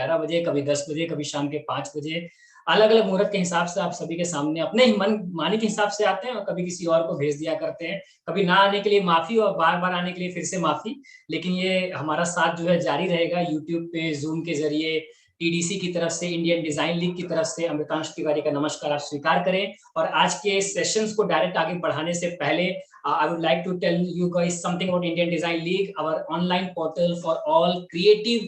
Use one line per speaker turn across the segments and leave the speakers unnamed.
11 बजे, कभी 10 बजे, कभी शाम के 5 बजे, अलग अलग मुहूर्त के हिसाब से आप सभी के सामने अपने ही मन मानी के हिसाब से आते हैं और कभी किसी और को भेज दिया करते हैं। कभी ना आने के लिए माफी और बार बार आने के लिए फिर से माफी, लेकिन ये हमारा साथ जो है जारी रहेगा यूट्यूब पे, जूम के जरिए, टीडीसी की तरफ से, इंडियन डिजाइन लीग की तरफ से। अमृतांश तिवारी का नमस्कार आप स्वीकार करें। और आज के सेशंस को डायरेक्ट आगे बढ़ाने से पहले I would like to tell you guys something about Indian Design League, our online portal for all creative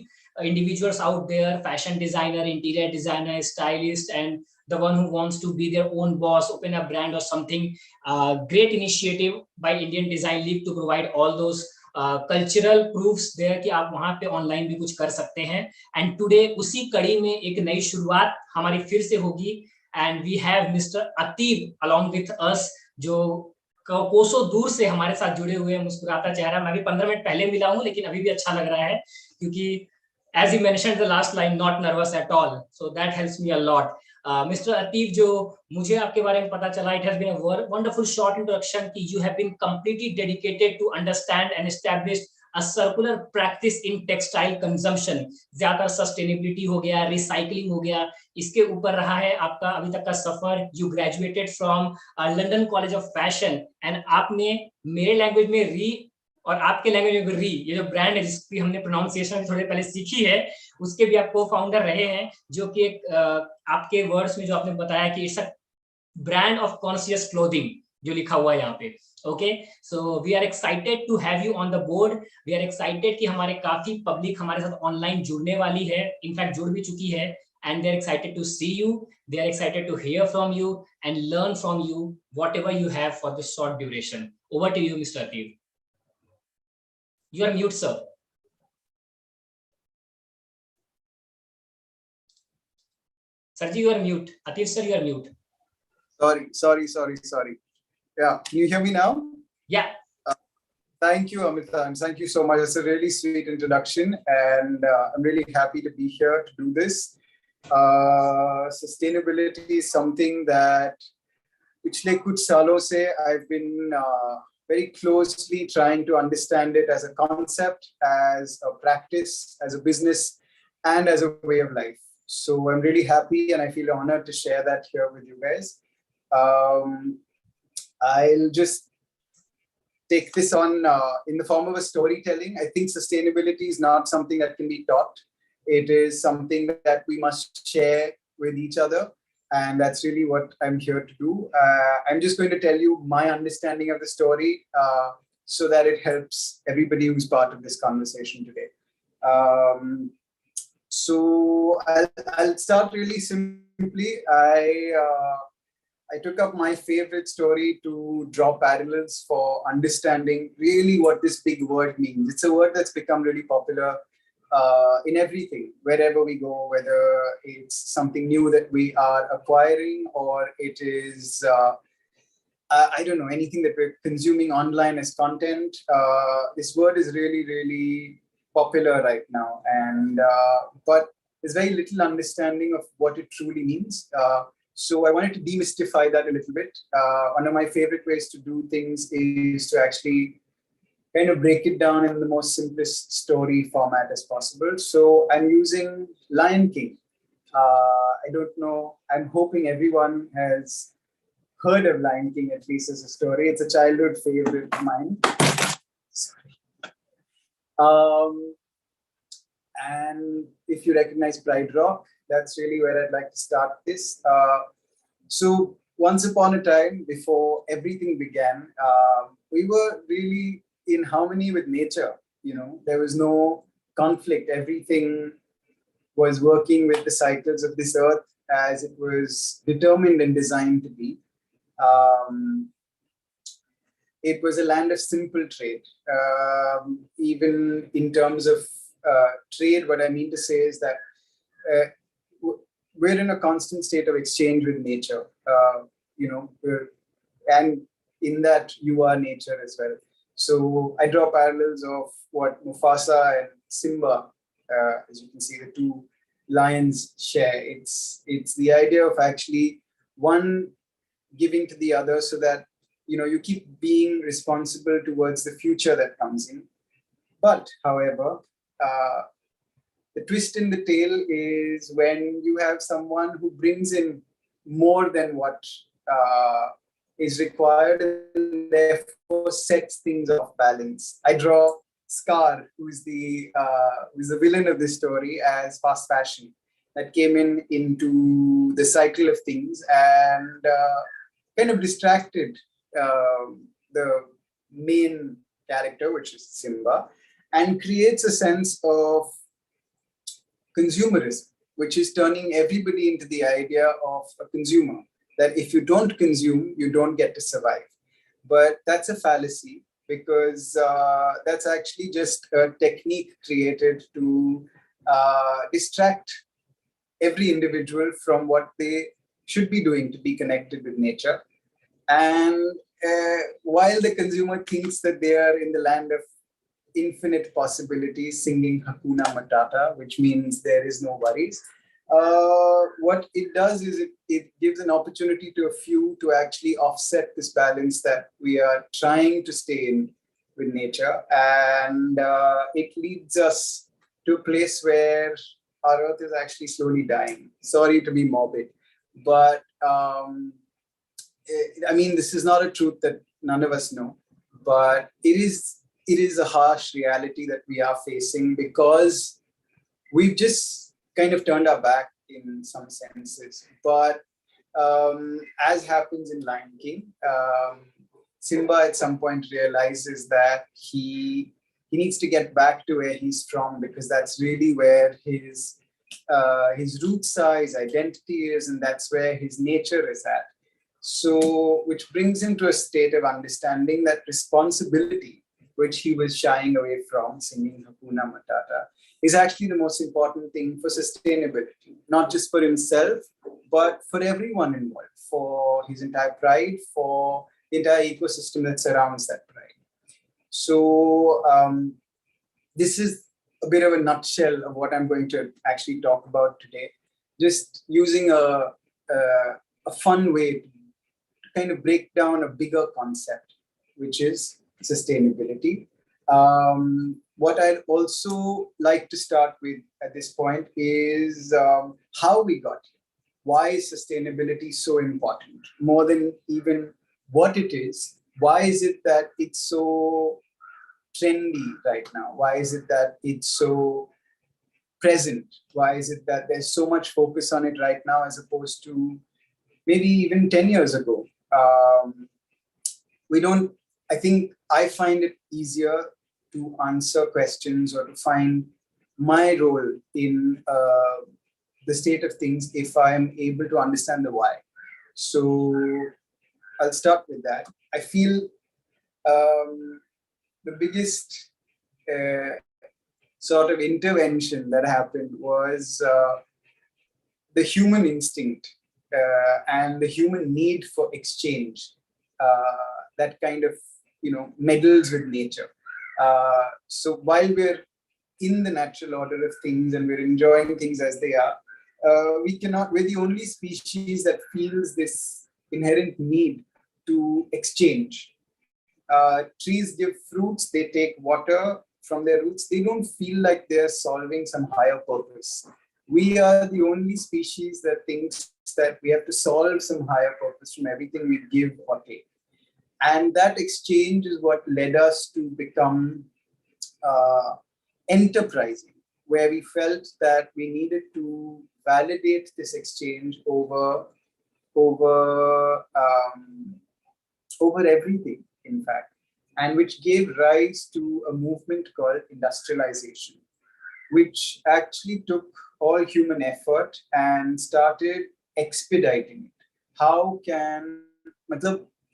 individuals out there, fashion designer, interior designer, stylist, and the one who wants to be their own boss, open a brand or something. Great initiative by Indian Design League to provide all those cultural proofs there कि आप वहां पे online भी कुछ कर सकते हैं। And today उसी कड़ी में एक नई शुरुआत हमारी फिर से होगी। And we have mister Atib along with us, जो कोसों दूर से हमारे साथ जुड़े हुए हैं, मुस्कुराता चेहरा। मैं भी 15 मिनट पहले मिला हूं, लेकिन अभी भी अच्छा लग रहा है क्योंकि as he mentioned the last line, not nervous at all, so that helps me a lot. Mr. Ateev, जो मुझे आपके बारे में पता चला, it has been a wonderful short introduction कि you have been completely dedicated to understand and establish a circular practice in textile consumption. ज्यादा sustainability हो गया, recycling हो गया, इसके ऊपर रहा है आपका अभी तक का सफर। You graduated from London College of Fashion and आपने मेरे लैंग्वेज में और आपके लैंग्वेज में री, ये जो ब्रांड है जिसकी हमने प्रोनाउंसिएशन थोड़े पहले सीखी है, उसके भी आप को-फाउंडर रहे हैं, जो कि एक आपके वर्ड्स में जो आपने बताया कि it's a brand of conscious clothing, जो लिखा हुआ है यहाँ पे। Okay, so we are excited to have you on the board. We are excited कि हमारे काफी पब्लिक हमारे साथ ऑनलाइन जुड़ने वाली है, इनफैक्ट जुड़ भी चुकी है, and they are excited to see you, they are excited to hear from you and learn from you whatever you have for this short duration. Over to you mister Ateev. You are mute, sir. Sir, you are mute. Ateev, sir, you are mute.
Sorry. Yeah, can you hear me now?
Yeah.
Thank you, Amita, and thank you so much. It's a really sweet introduction, and I'm really happy to be here to do this. Sustainability is something that पिछले कुछ सालों से I've been very closely trying to understand it as a concept, as a practice, as a business, and as a way of life. So I'm really happy and I feel honored to share that here with you guys. I'll just take this on in the form of a storytelling. I think sustainability is not something that can be taught. It is something that we must share with each other. And that's really what I'm here to do. I'm just going to tell you my understanding of the story so that it helps everybody who's part of this conversation today. So I'll start really simply. I took up my favorite story to draw parallels for understanding really what this big word means. It's a word that's become really popular in everything, wherever we go, whether it's something new that we are acquiring or it is, I don't know, anything that we're consuming online as content. This word is really, really popular right now, and but there's very little understanding of what it truly means. So I wanted to demystify that a little bit. One of my favorite ways to do things is to actually kind of break it down in the most simplest story format as possible. So I'm using Lion King. I don't know, I'm hoping everyone has heard of Lion King, at least as a story. It's a childhood favorite of mine. Sorry. And if you recognize Pride Rock, that's really where I'd like to start this. So once upon a time, before everything began, we were really in harmony with nature. You know, there was no conflict. Everything was working with the cycles of this earth as it was determined and designed to be. It was a land of simple trade. Even in terms of trade, what I mean to say is that we're in a constant state of exchange with nature. You know, and in that you are nature as well. So I draw parallels of what Mufasa and Simba, as you can see, the two lions share. It's the idea of actually one giving to the other so that, you know, you keep being responsible towards the future that comes in. But, however, The twist in the tale is when you have someone who brings in more than what is required and therefore sets things off balance. I draw Scar, who's the villain of this story, as fast fashion that came into the cycle of things and kind of distracted the main character, which is Simba, and creates a sense of consumerism, which is turning everybody into the idea of a consumer, that if you don't consume, you don't get to survive. But that's a fallacy, because that's actually just a technique created to distract every individual from what they should be doing to be connected with nature. And while the consumer thinks that they are in the land of infinite possibilities, singing Hakuna Matata, which means there is no worries, what it does is it gives an opportunity to a few to actually offset this balance that we are trying to stay in with nature. And it leads us to a place where our earth is actually slowly dying. Sorry to be morbid, but I mean, this is not a truth that none of us know, but it is a harsh reality that we are facing because we've just kind of turned our back in some senses. But as happens in Lion King, Simba at some point realizes that he needs to get back to where he's from, because that's really where his roots are, his identity is, and that's where his nature is at. So, which brings him to a state of understanding that responsibility, which he was shying away from, singing Hakuna Matata, is actually the most important thing for sustainability, not just for himself, but for everyone involved, for his entire pride, for the entire ecosystem that surrounds that pride. So this is a bit of a nutshell of what I'm going to actually talk about today, just using a fun way to kind of break down a bigger concept, which is sustainability. What I'd also like to start with at this point is how we got here. Why is sustainability so important? More than even what it is, why is it that it's so trendy right now? Why is it that it's so present? Why is it that there's so much focus on it right now as opposed to maybe even 10 years ago? I think I find it easier to answer questions or to find my role in the state of things if I'm able to understand the why. So I'll start with that. I feel the biggest sort of intervention that happened was the human instinct and the human need for exchange that kind of meddles with nature. So while we're in the natural order of things and we're enjoying things as they are, we're the only species that feels this inherent need to exchange. Trees give fruits, they take water from their roots. They don't feel like they're solving some higher purpose. We are the only species that thinks that we have to solve some higher purpose from everything we give or take. And that exchange is what led us to become enterprising, where we felt that we needed to validate this exchange over everything, in fact, and which gave rise to a movement called industrialization, which actually took all human effort and started expediting it. How can,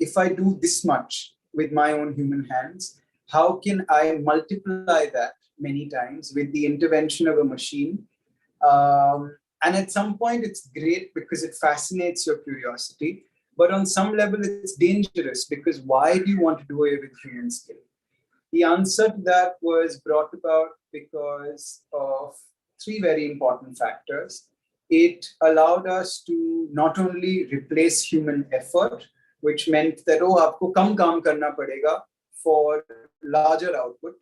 if I do this much with my own human hands, how can I multiply that many times with the intervention of a machine? And at some point, it's great because it fascinates your curiosity. But on some level, it's dangerous because why do you want to do away with human skill? The answer to that was brought about because of three very important factors. It allowed us to not only replace human effort, which meant that, aapko kam kaam karna padega for larger output.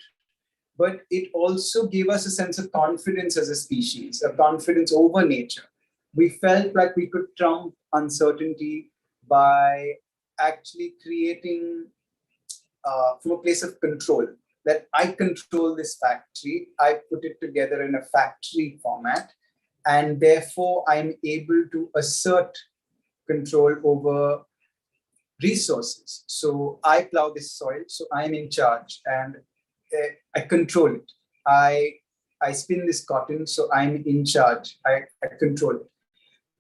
but it also gave us a sense of confidence as a species, a confidence over nature. We felt like we could trump uncertainty by actually creating from a place of control, that I control this factory, I put it together in a factory format, and therefore I'm able to assert control over resources. So I plow this soil, so I'm in charge, and I control it. I spin this cotton, so I'm in charge. I control it.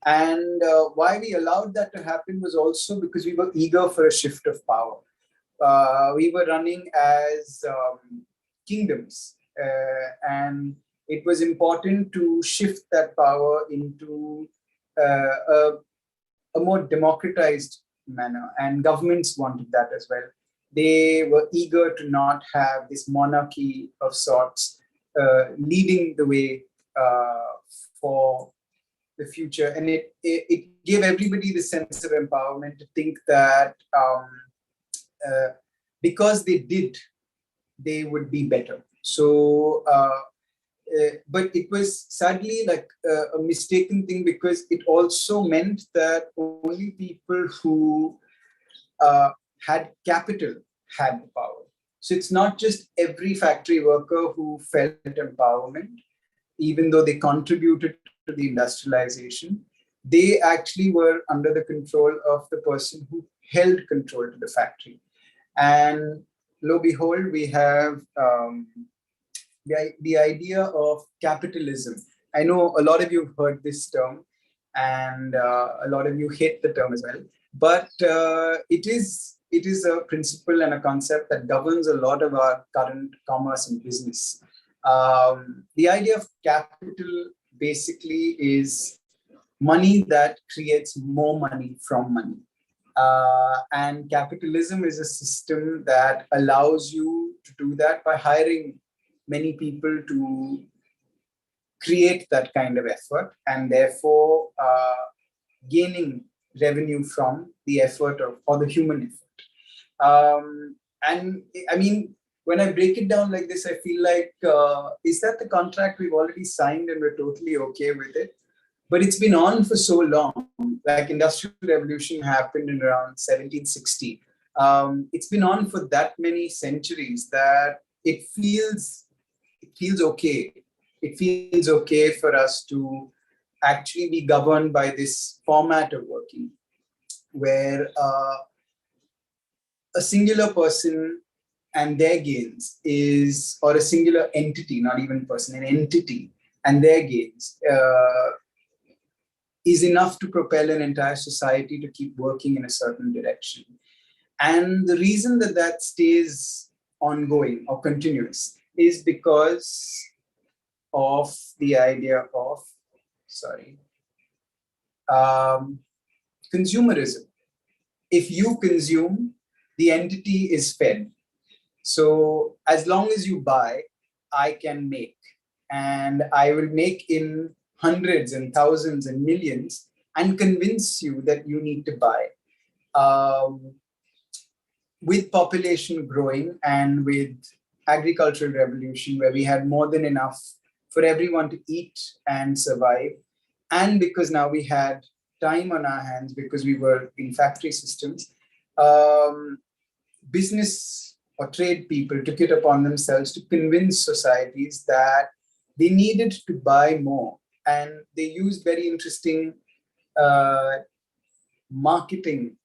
And why we allowed that to happen was also because we were eager for a shift of power. We were running as kingdoms, and it was important to shift that power into a more democratized manner, and governments wanted that as well. They were eager to not have this monarchy of sorts leading the way for the future, and it gave everybody the sense of empowerment to think that because they did, they would be better. So, but it was sadly like a mistaken thing, because it also meant that only people who had capital had the power. So it's not just every factory worker who felt empowerment, even though they contributed to the industrialization. They actually were under the control of the person who held control to the factory. And lo and behold, we have the idea of capitalism. I know a lot of you have heard this term, and a lot of you hate the term as well. But it is a principle and a concept that governs a lot of our current commerce and business. The idea of capital basically is money that creates more money from money. And capitalism is a system that allows you to do that by hiring many people to create that kind of effort, and therefore gaining revenue from the effort of, or the human effort. And I mean, when I break it down like this, I feel like, is that the contract we've already signed and we're totally okay with it? But it's been on for so long. Like Industrial Revolution happened in around 1760. It's been on for that many centuries that it feels okay. It feels okay for us to actually be governed by this format of working, where a singular person and their gains is, or a singular entity, not even person, an entity and their gains is enough to propel an entire society to keep working in a certain direction. And the reason that that stays ongoing or continuous is because of the idea of, consumerism. If you consume, the entity is fed. So as long as you buy, I can make. And I will make in hundreds and thousands and millions and convince you that you need to buy. With population growing and with agricultural revolution, where we had more than enough for everyone to eat and survive, and because now we had time on our hands because we were in factory systems, business or trade people took it upon themselves to convince societies that they needed to buy more. And they used very interesting marketing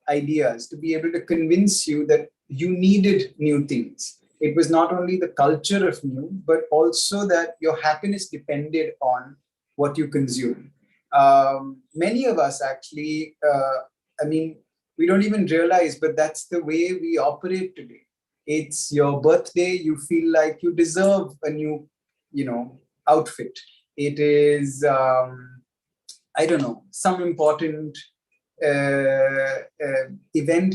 ideas to be able to convince you that you needed new things. It was not only the culture of new, but also that your happiness depended on what you consume. Many of us actually, I mean, we don't even realize, but that's the way we operate today. It's your birthday, you feel like you deserve a new, outfit. It is, I don't know, some important event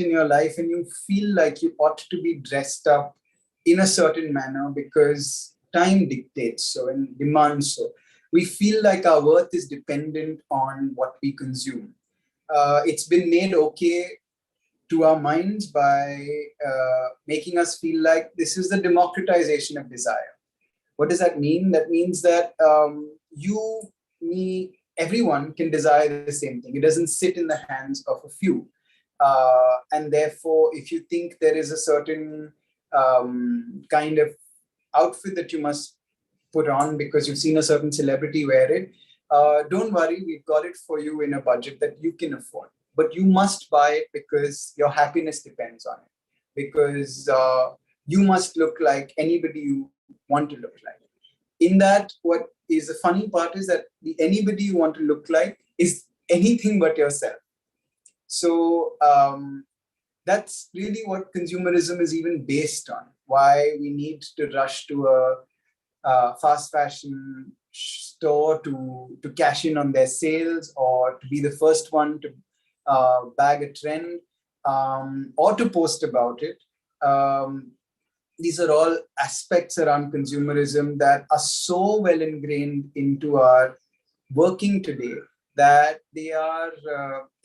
in your life, and you feel like you ought to be dressed up in a certain manner because time dictates so and demands so. We feel like our worth is dependent on what we consume. It's been made okay to our minds by making us feel like this is the democratization of desire. What does that mean? That means that you, me, everyone can desire the same thing. It doesn't sit in the hands of a few. And therefore, if you think there is a certain kind of outfit that you must put on because you've seen a certain celebrity wear it, don't worry, we've got it for you in a budget that you can afford. But you must buy it because your happiness depends on it. Because you must look like anybody you want to look like. In that, what is the funny part is that the anybody you want to look like is anything but yourself. So that's really what consumerism is even based on. Why we need to rush to a fast fashion store to cash in on their sales, or to be the first one to bag a trend, or to post about it. These are all aspects around consumerism that are so well ingrained into our working today that they're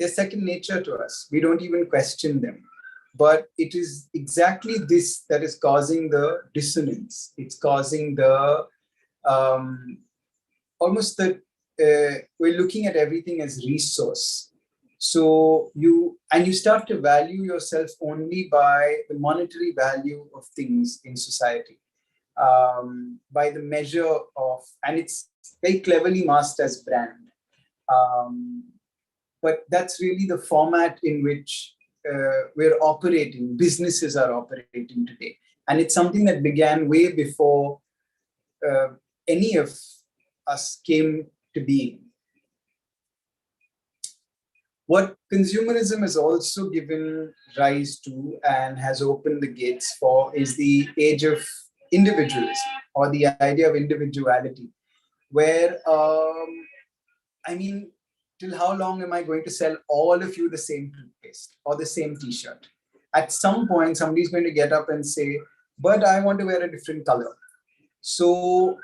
second nature to us. We don't even question them. But it is exactly this that is causing the dissonance. It's causing the almost that we're looking at everything as resource. So you start to value yourself only by the monetary value of things in society, by the measure of, and it's very cleverly masked as brand. But that's really the format in which we're operating, businesses are operating today. And it's something that began way before any of us came to being. What consumerism has also given rise to and has opened the gates for is the age of individualism, or the idea of individuality, where, till how long am I going to sell all of you the same toothpaste or the same t-shirt? At some point, somebody's going to get up and say, but I want to wear a different color. So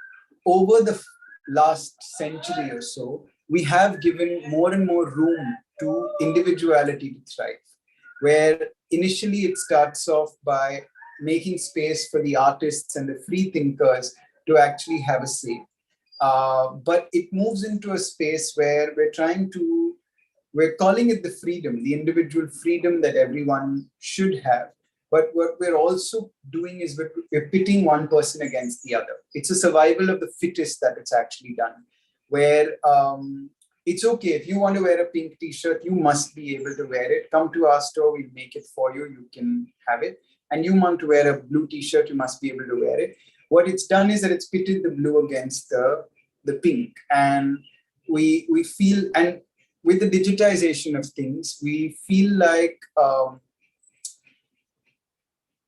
over the last century or so, we have given more and more room to individuality to thrive, where initially it starts off by making space for the artists and the free thinkers to actually have a say. But it moves into a space where we're calling it the freedom, the individual freedom that everyone should have. But what we're also doing is we're pitting one person against the other. It's a survival of the fittest that it's actually done, where it's okay. If you want to wear a pink t-shirt, you must be able to wear it. Come to our store, we'll make it for you. You can have it. And you want to wear a blue t-shirt, you must be able to wear it. What it's done is that it's pitted the blue against the pink. And we feel, and with the digitization of things, we feel like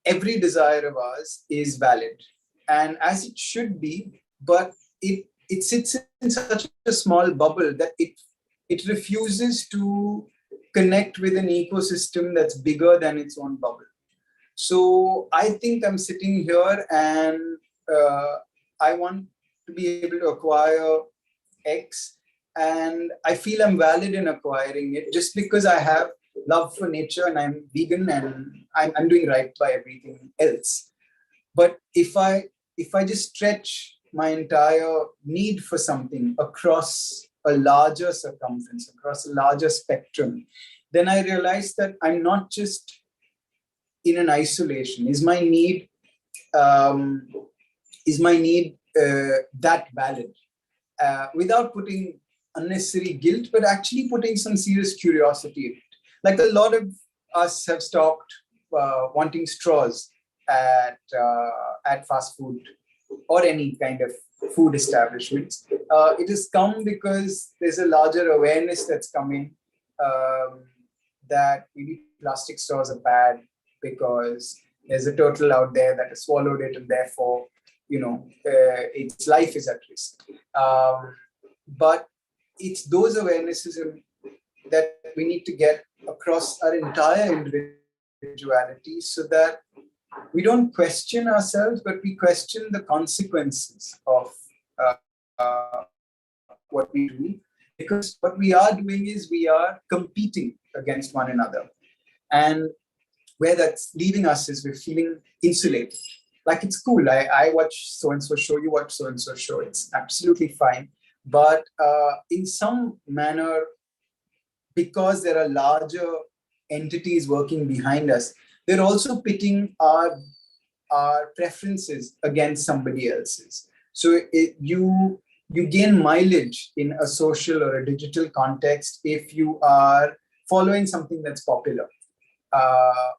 every desire of ours is valid, and as it should be, but it sits in such a small bubble that it refuses to connect with an ecosystem that's bigger than its own bubble. So I think I'm sitting here and I want to be able to acquire X, and I feel I'm valid in acquiring it just because I have love for nature and I'm vegan and I'm doing right by everything else. But if I just stretch my entire need for something across a larger circumference, across a larger spectrum, then I realize that I'm not just in an isolation. Is my need that valid? Without putting unnecessary guilt, but actually putting some serious curiosity in it. Like a lot of us have stopped wanting straws at fast food or any kind of food establishments. It has come because there's a larger awareness that's coming that maybe plastic straws are bad because there's a turtle out there that has swallowed it and therefore, its life is at risk. But it's those awarenesses that we need to get across our entire individuality so that we don't question ourselves, but we question the consequences of what we do. Because what we are doing is we are competing against one another. And where that's leaving us is we're feeling insulated. Like, it's cool. I watch so-and-so show, you watch so-and-so show. It's absolutely fine. But in some manner, because there are larger entities working behind us, they're also pitting our preferences against somebody else's. So you gain mileage in a social or a digital context if you are following something that's popular,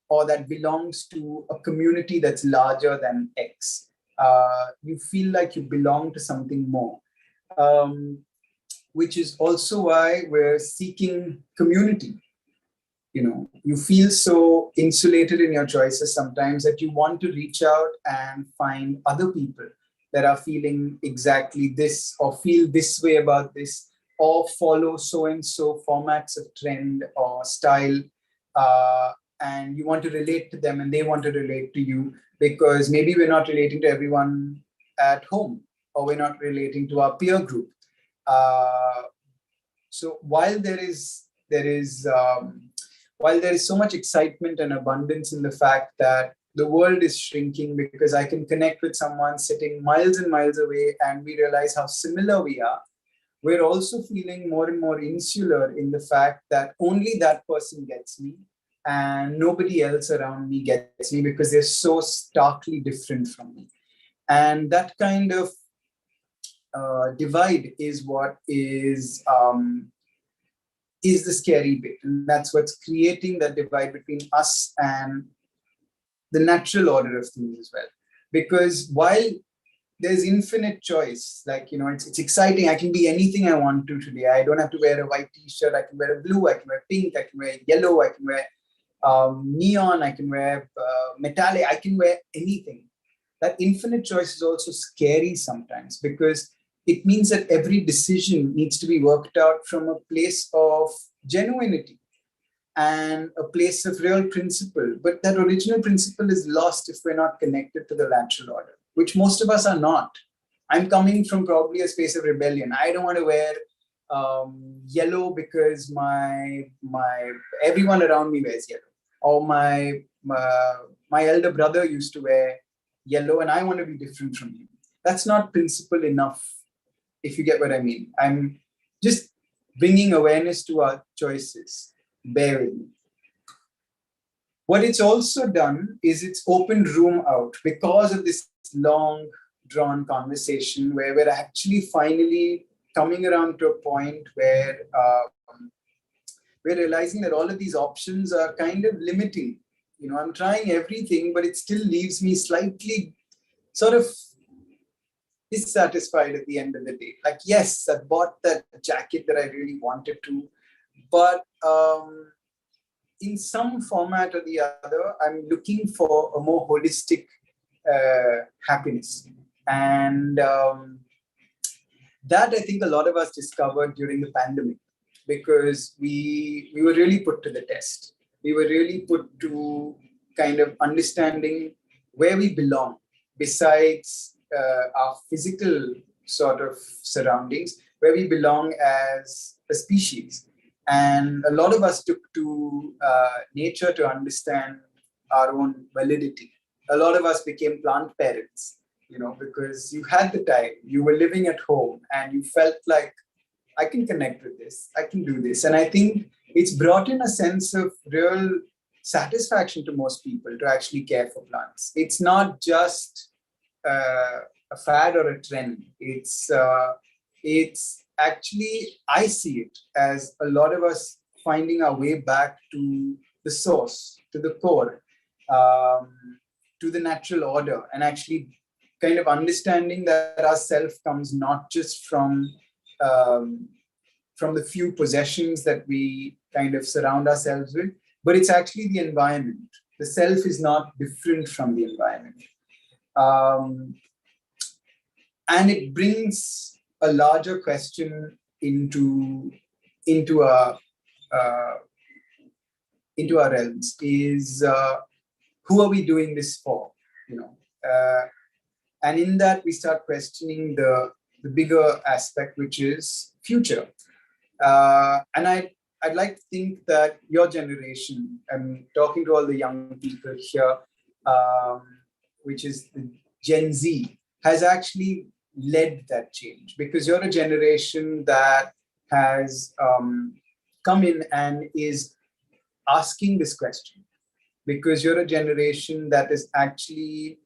or that belongs to a community that's larger than X. You feel like you belong to something more, which is also why we're seeking community. You feel so insulated in your choices sometimes that you want to reach out and find other people that are feeling exactly this, or feel this way about this, or follow so-and-so formats of trend or style. And you want to relate to them and they want to relate to you, because maybe we're not relating to everyone at home, or we're not relating to our peer group. So while there is so much excitement and abundance in the fact that the world is shrinking because I can connect with someone sitting miles and miles away and we realize how similar we are, we're also feeling more and more insular in the fact that only that person gets me and nobody else around me gets me, because they're so starkly different from me. And that kind of divide is what is the scary bit. And that's what's creating that divide between us and the natural order of things as well. Because while there's infinite choice, like, it's exciting. I can be anything I want to today. I don't have to wear a white t-shirt. I can wear a blue, I can wear pink, I can wear yellow, I can wear neon, I can wear metallic, I can wear anything. That infinite choice is also scary sometimes, because it means that every decision needs to be worked out from a place of genuinity and a place of real principle. But that original principle is lost if we're not connected to the natural order, which most of us are not. I'm coming from probably a space of rebellion. I don't want to wear yellow because my everyone around me wears yellow, or my elder brother used to wear yellow and I want to be different from him. That's not principle enough, if you get what I mean. I'm just bringing awareness to our choices. Bear with me. What it's also done is it's opened room out, because of this long drawn conversation where we're actually finally coming around to a point where we're realizing that all of these options are kind of limiting. I'm trying everything, but it still leaves me slightly sort of dissatisfied at the end of the day. Like, yes, I bought that jacket that I really wanted to, but in some format or the other, I'm looking for a more holistic happiness. And that I think a lot of us discovered during the pandemic, because we were really put to the test. We were really put to kind of understanding where we belong, besides our physical sort of surroundings, where we belong as a species. And a lot of us took to nature to understand our own validity. A lot of us became plant parents, because you had the time, you were living at home, and you felt like, I can connect with this, I can do this. And I think it's brought in a sense of real satisfaction to most people to actually care for plants. It's not just a fad or a trend. It's actually, I see it as a lot of us finding our way back to the source, to the core, to the natural order, and actually kind of understanding that our self comes not just from the few possessions that we kind of surround ourselves with, but it's actually the environment. The self is not different from the environment. And it brings a larger question into our realms, is who are we doing this for? And in that we start questioning the bigger aspect, which is future. And I'd like to think that your generation, and talking to all the young people here, which is the Gen Z, has actually led that change, because you're a generation that has come in and is asking this question, because you're a generation that is actually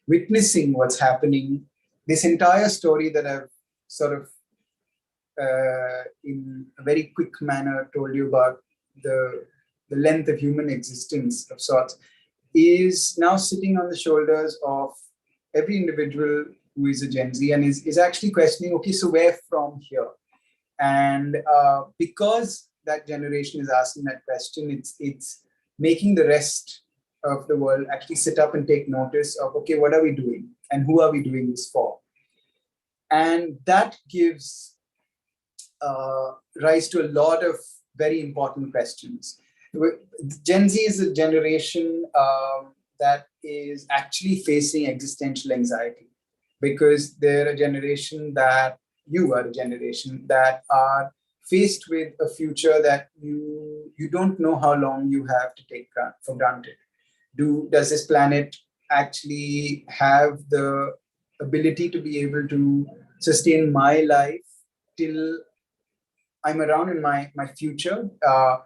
witnessing what's happening. This entire story that I've sort of in a very quick manner told you about, the length of human existence of sorts, is now sitting on the shoulders of every individual who is a Gen Z, and is actually questioning, okay, so where from here? And because that generation is asking that question, it's making the rest of the world actually sit up and take notice of, okay, what are we doing and who are we doing this for? And that gives rise to a lot of very important questions. Gen Z is a generation that is actually facing existential anxiety, because they're a generation that, you are a generation that are faced with a future that you don't know how long you have to take for granted. Does this planet actually have the ability to be able to sustain my life till I'm around in my future? Are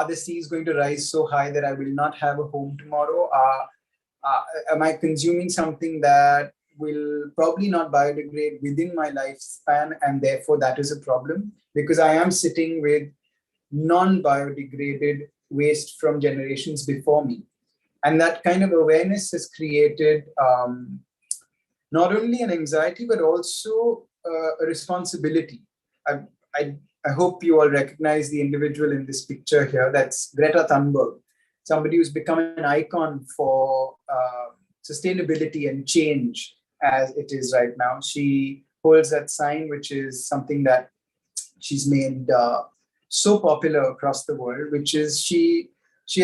the seas going to rise so high that I will not have a home tomorrow? Am I consuming something that will probably not biodegrade within my lifespan, and therefore that is a problem, because I am sitting with non-biodegraded waste from generations before me? And that kind of awareness has created not only an anxiety, but also a responsibility. I hope you all recognize the individual in this picture here. That's Greta Thunberg, somebody who's become an icon for sustainability and change as it is right now. She holds that sign, which is something that she's made so popular across the world, which is she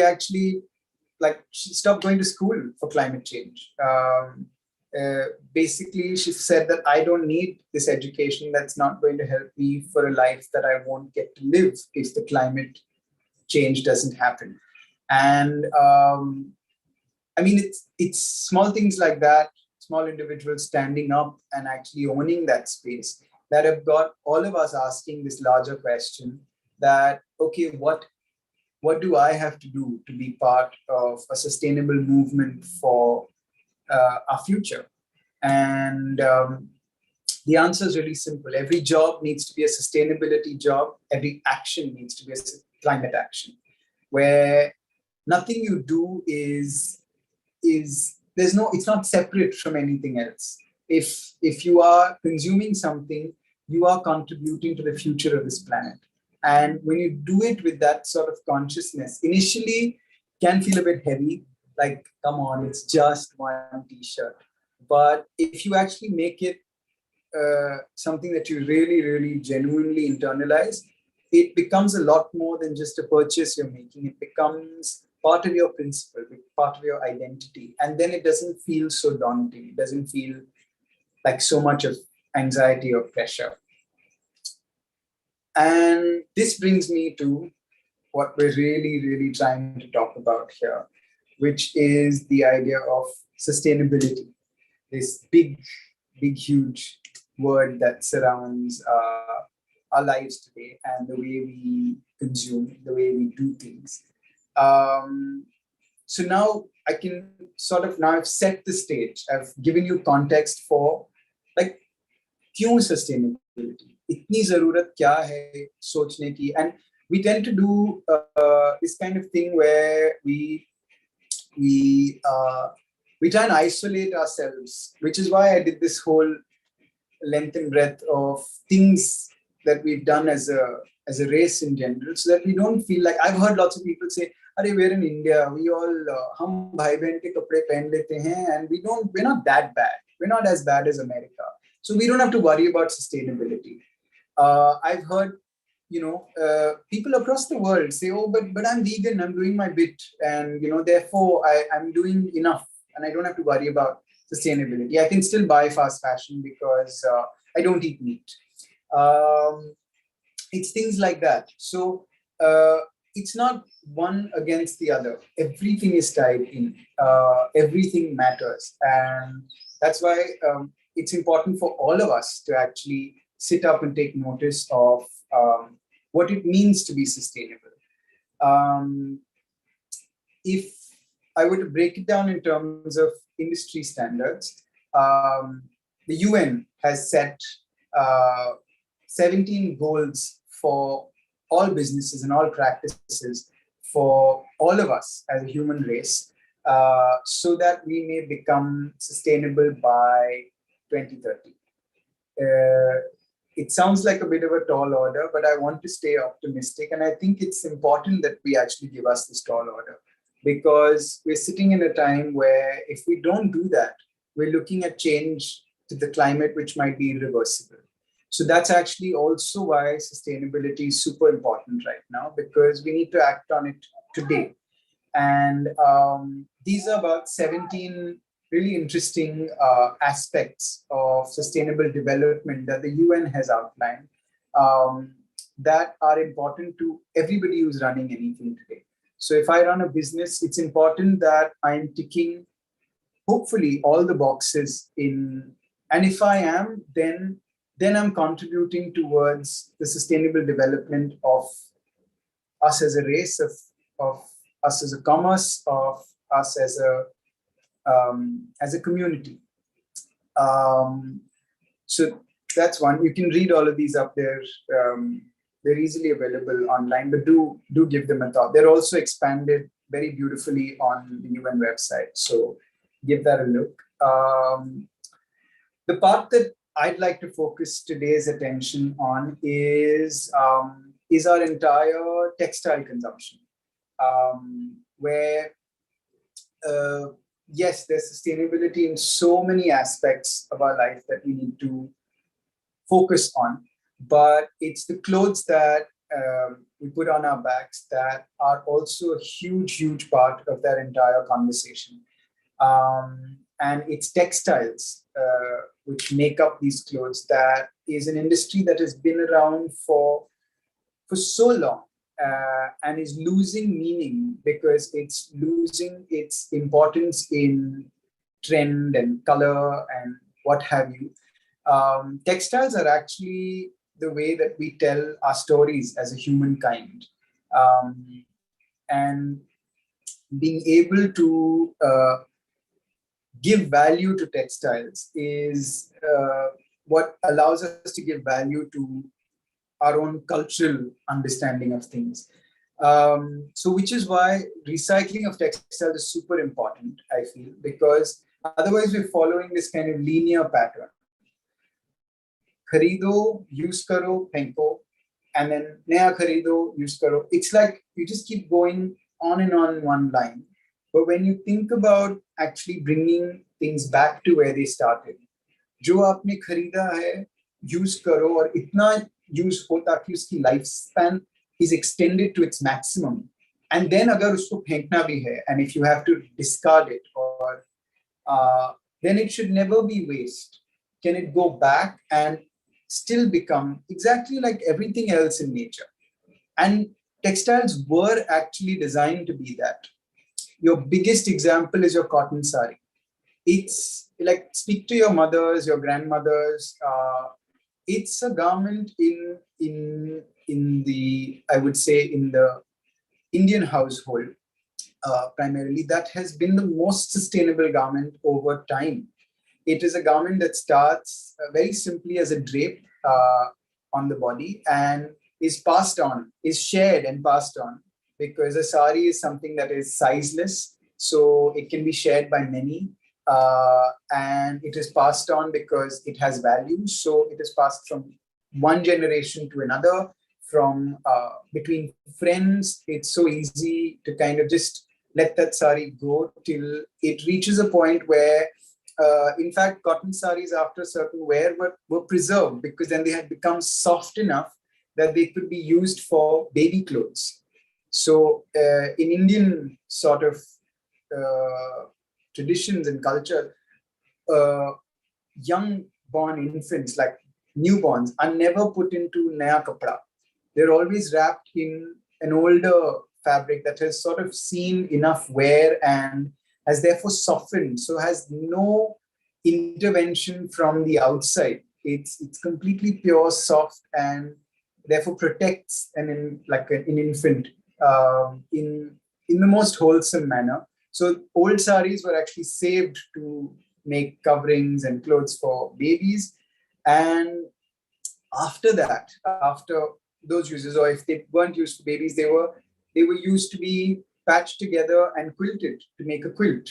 actually, like, she stopped going to school for climate change. Basically, she said that I don't need this education that's not going to help me for a life that I won't get to live if the climate change doesn't happen. And I mean, it's small things like that, small individuals standing up and actually owning that space, that have got all of us asking this larger question that, okay, what do I have to do to be part of a sustainable movement for our future? And the answer is really simple. Every job needs to be a sustainability job. Every action needs to be a climate action, where nothing you do is it's not separate from anything else. If you are consuming something, you are contributing to the future of this planet. And when you do it with that sort of consciousness, initially can feel a bit heavy, like, come on, it's just one t-shirt. But if you actually make it something that you really, really genuinely internalize, it becomes a lot more than just a purchase you're making. It becomes part of your principle, part of your identity. And then it doesn't feel so daunting. It doesn't feel like so much of anxiety or pressure. And this brings me to what we're really, really trying to talk about here, which is the idea of sustainability. This big, huge word that surrounds our lives today and the way we consume, the way we do things. So now I can sort of, now I've set the stage. I've given you context for, like, क्यों sustainability? इतनी ज़रूरत क्या है सोचने की? And we tend to do this kind of thing where we try and isolate ourselves, which is why I did this whole length and breadth of things that we've done as a race in general, so that we don't feel like, I've heard lots of people say, "Arey, we're in India, we all hum bhai behan ke kapde pehen lete hain, and we're not that bad. We're not as bad as America, so we don't have to worry about sustainability." I've heard, people across the world say, "Oh, but I'm vegan, I'm doing my bit, and therefore I'm doing enough, and I don't have to worry about sustainability. I can still buy fast fashion because I don't eat meat." it's things like that. So it's not one against the other. Everything is tied in. Everything matters, and that's why it's important for all of us to actually sit up and take notice of what it means to be sustainable. If I were to break it down in terms of industry standards, the UN has set 17 goals for all businesses and all practices for all of us as a human race, so that we may become sustainable by 2030. It sounds like a bit of a tall order, but I want to stay optimistic. And I think it's important that we actually give us this tall order, because we're sitting in a time where if we don't do that, we're looking at change to the climate, which might be irreversible. So that's actually also why sustainability is super important right now, because we need to act on it today. And these are about 17 really interesting aspects of sustainable development that the UN has outlined, that are important to everybody who's running anything today. So if I run a business, it's important that I'm ticking, hopefully, all the boxes in. And if I am, then I'm contributing towards the sustainable development of us as a race, of us as a commerce, of us as a community. So that's one. You can read all of these up there. They're easily available online, but do give them a thought. They're also expanded very beautifully on the UN website. So give that a look. The part that I'd like to focus today's attention on is our entire textile consumption, where yes, there's sustainability in so many aspects of our life that we need to focus on, but it's the clothes that we put on our backs that are also a huge part of that entire conversation. And it's textiles which make up these clothes. That is an industry that has been around for so long, and is losing meaning because it's losing its importance in trend and color and what have you. Textiles are actually the way that we tell our stories as a humankind. And being able to give value to textiles is what allows us to give value to our own cultural understanding of things. So which is why recycling of textiles is super important, I feel, because otherwise we're following this kind of linear pattern. Kharido, use karo, phenko, and then naya kharido, use karo. It's like you just keep going on and on one line. But when you think about actually bringing things back to where they started, जो आपने खरीदा है, use करो और इतना use हो ताकि उसकी lifespan is extended to its maximum. And then अगर उसको फेंकना भी है, and if you have to discard it, or then it should never be waste. Can it go back and still become exactly like everything else in nature? And textiles were actually designed to be that. Your biggest example is your cotton sari. It's like, speak to your mothers, your grandmothers. It's a garment in the, I would say, in the Indian household, primarily, that has been the most sustainable garment over time. It is a garment that starts very simply as a drape on the body and is passed on, is shared and passed on, because a sari is something that is sizeless, so it can be shared by many, and it is passed on because it has value. So it is passed from one generation to another, from between friends. It's so easy to kind of just let that sari go till it reaches a point where, in fact, cotton saris after a certain wear were preserved, because then they had become soft enough that they could be used for baby clothes. So in Indian sort of traditions and culture, young born infants, like newborns, are never put into naya kapda. they're always wrapped in an older fabric that has sort of seen enough wear and has therefore softened, so has no intervention from the outside. It's completely pure, soft, and therefore protects like an infant in the most wholesome manner. So old saris were actually saved to make coverings and clothes for babies. And after that, after those uses, or if they weren't used for babies, they were used to be patched together and quilted to make a quilt.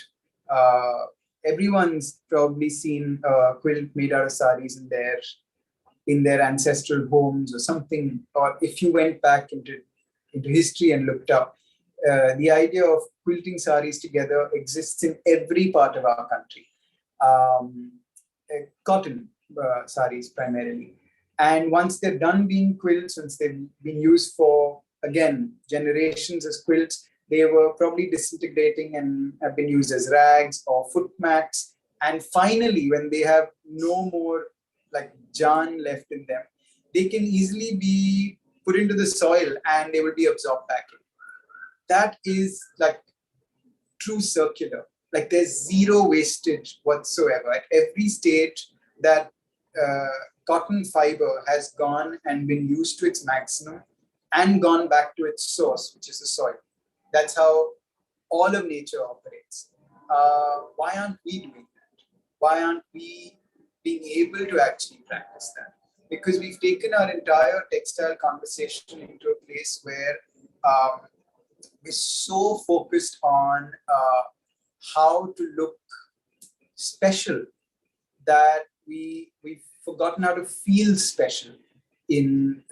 Everyone's probably seen a quilt made out of saris in their ancestral homes or something. Or if you went back into history and looked up, the idea of quilting saris together exists in every part of our country. Cotton saris primarily. And once they're done being quilts, once they've been used for, again, generations as quilts, they were probably disintegrating and have been used as rags or foot mats. And finally, when they have no more like yarn left in them, they can easily be put into the soil and they will be absorbed back in. That is like true circular. Like there's zero wastage whatsoever. At every stage that cotton fiber has gone and been used to its maximum and gone back to its source, which is the soil. That's how all of nature operates. Why aren't we doing that? Why aren't we being able to actually practice that? Because we've taken our entire textile conversation into a place where we're so focused on how to look special that we've forgotten how to feel special in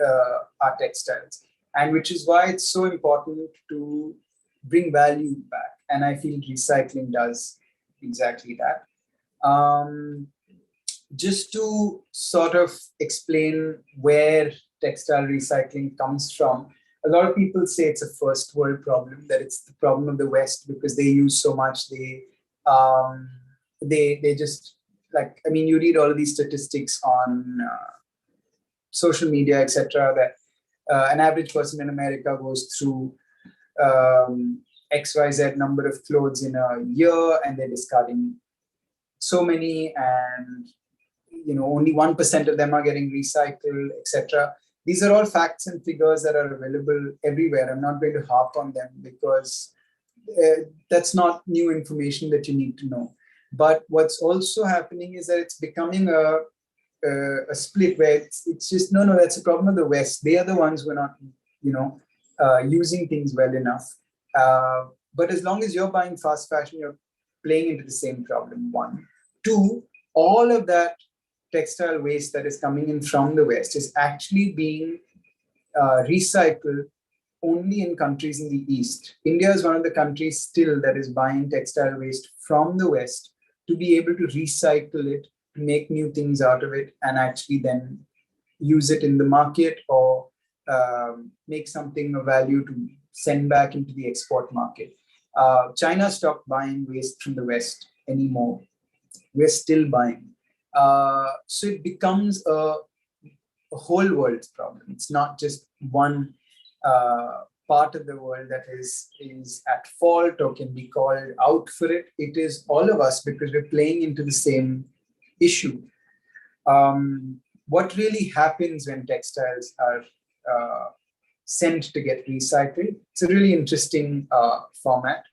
our textiles. And which is why it's so important to bring value back. And I feel recycling does exactly that. Just to sort of explain where textile recycling comes from, a lot of people say it's a first world problem, that it's the problem of the West because they use so much. They just like, I mean, you read all of these statistics on social media, etc., that an average person in America goes through XYZ number of clothes in a year and they're discarding so many, and only 1% of them are getting recycled, etc. These are all facts and figures that are available everywhere. I'm not going to harp on them because that's not new information that you need to know. But what's also happening is that it's becoming a split where it's just, no, that's a problem of the West. They are the ones who are not, using things well enough. But as long as you're buying fast fashion, you're playing into the same problem, one. Two, all of that textile waste that is coming in from the West is actually being recycled only in countries in the East. India is one of the countries still that is buying textile waste from the West to be able to recycle it, to make new things out of it, and actually then use it in the market or make something of value to send back into the export market. China stopped buying waste from the West anymore. We're still buying. So it becomes a whole world's problem. It's not just one part of the world that is at fault or can be called out for it. It is all of us because we're playing into the same issue. What really happens when textiles are sent to get recycled? It's a really interesting format.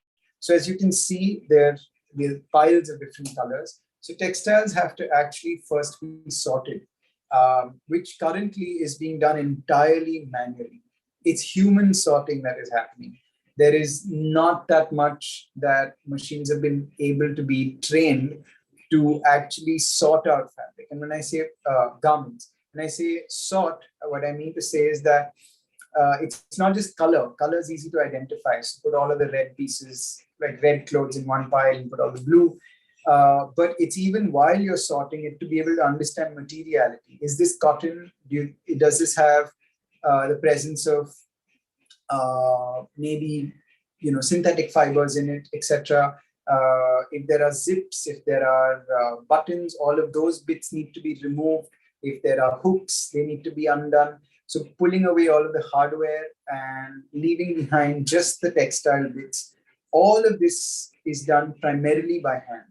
So as you can see, there are piles of different colors. So textiles have to actually first be sorted, which currently is being done entirely manually. It's human sorting that is happening. There is not that much that machines have been able to be trained to actually sort out fabric. And when I say garments, when I say sort, what I mean to say is that it's not just color. Color is easy to identify. So put all of the red pieces, like red clothes in one pile and put all the blue. But it's even while you're sorting it to be able to understand materiality. Is this cotton? Does this have the presence of maybe synthetic fibers in it, etc.? If there are zips, if there are buttons, all of those bits need to be removed. If there are hooks, they need to be undone. So pulling away all of the hardware and leaving behind just the textile bits. All of this is done primarily by hand.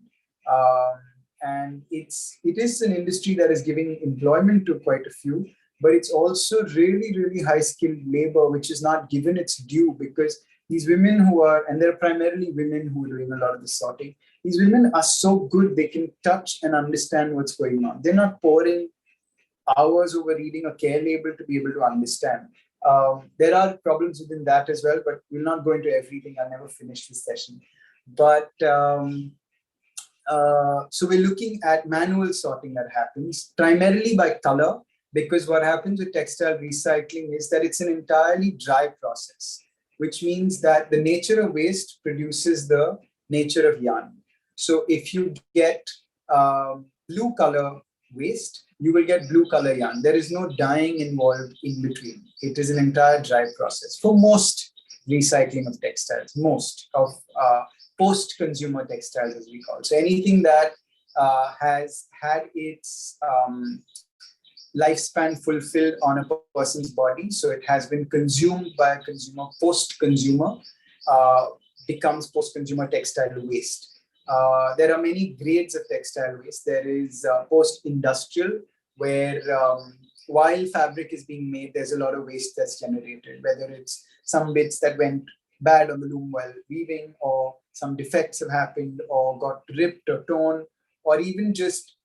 And it is an industry that is giving employment to quite a few, but it's also really, really high skilled labor, which is not given its due, because these women who are, and they're primarily women who are doing a lot of the sorting, these women are so good, they can touch and understand what's going on. They're not pouring hours over reading a care label to be able to understand. There are problems within that as well, but we'll not go into everything. I'll never finish this session. But so we're looking at manual sorting that happens primarily by color, because what happens with textile recycling is that it's an entirely dry process, which means that the nature of waste produces the nature of yarn. So if you get blue color waste, you will get blue color yarn. There is no dyeing involved in between. It is an entire dry process for most recycling of textiles, most of post-consumer textiles, as we call it. So anything that has had its lifespan fulfilled on a person's body, so it has been consumed by a consumer, post-consumer, becomes post-consumer textile waste. There are many grades of textile waste. There is post-industrial, where while fabric is being made, there's a lot of waste that's generated, whether it's some bits that went bad on the loom while weaving, or some defects have happened, or got ripped or torn, or even just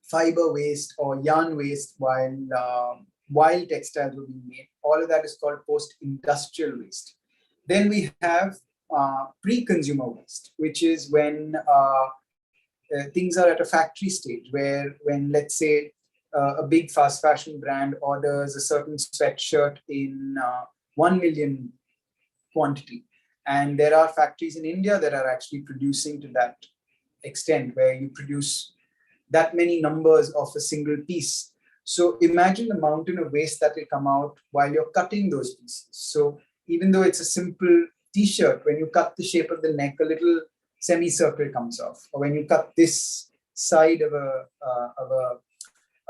fiber waste or yarn waste while textiles were being made. All of that is called post-industrial waste. Then we have pre-consumer waste, which is when things are at a factory stage, where when, let's say, a big fast fashion brand orders a certain sweatshirt in 1 million quantity. And there are factories in India that are actually producing to that extent, where you produce that many numbers of a single piece. So imagine the mountain of waste that will come out while you're cutting those pieces. So even though it's a simple t-shirt, when you cut the shape of the neck, a little semicircle comes off. Or when you cut this side of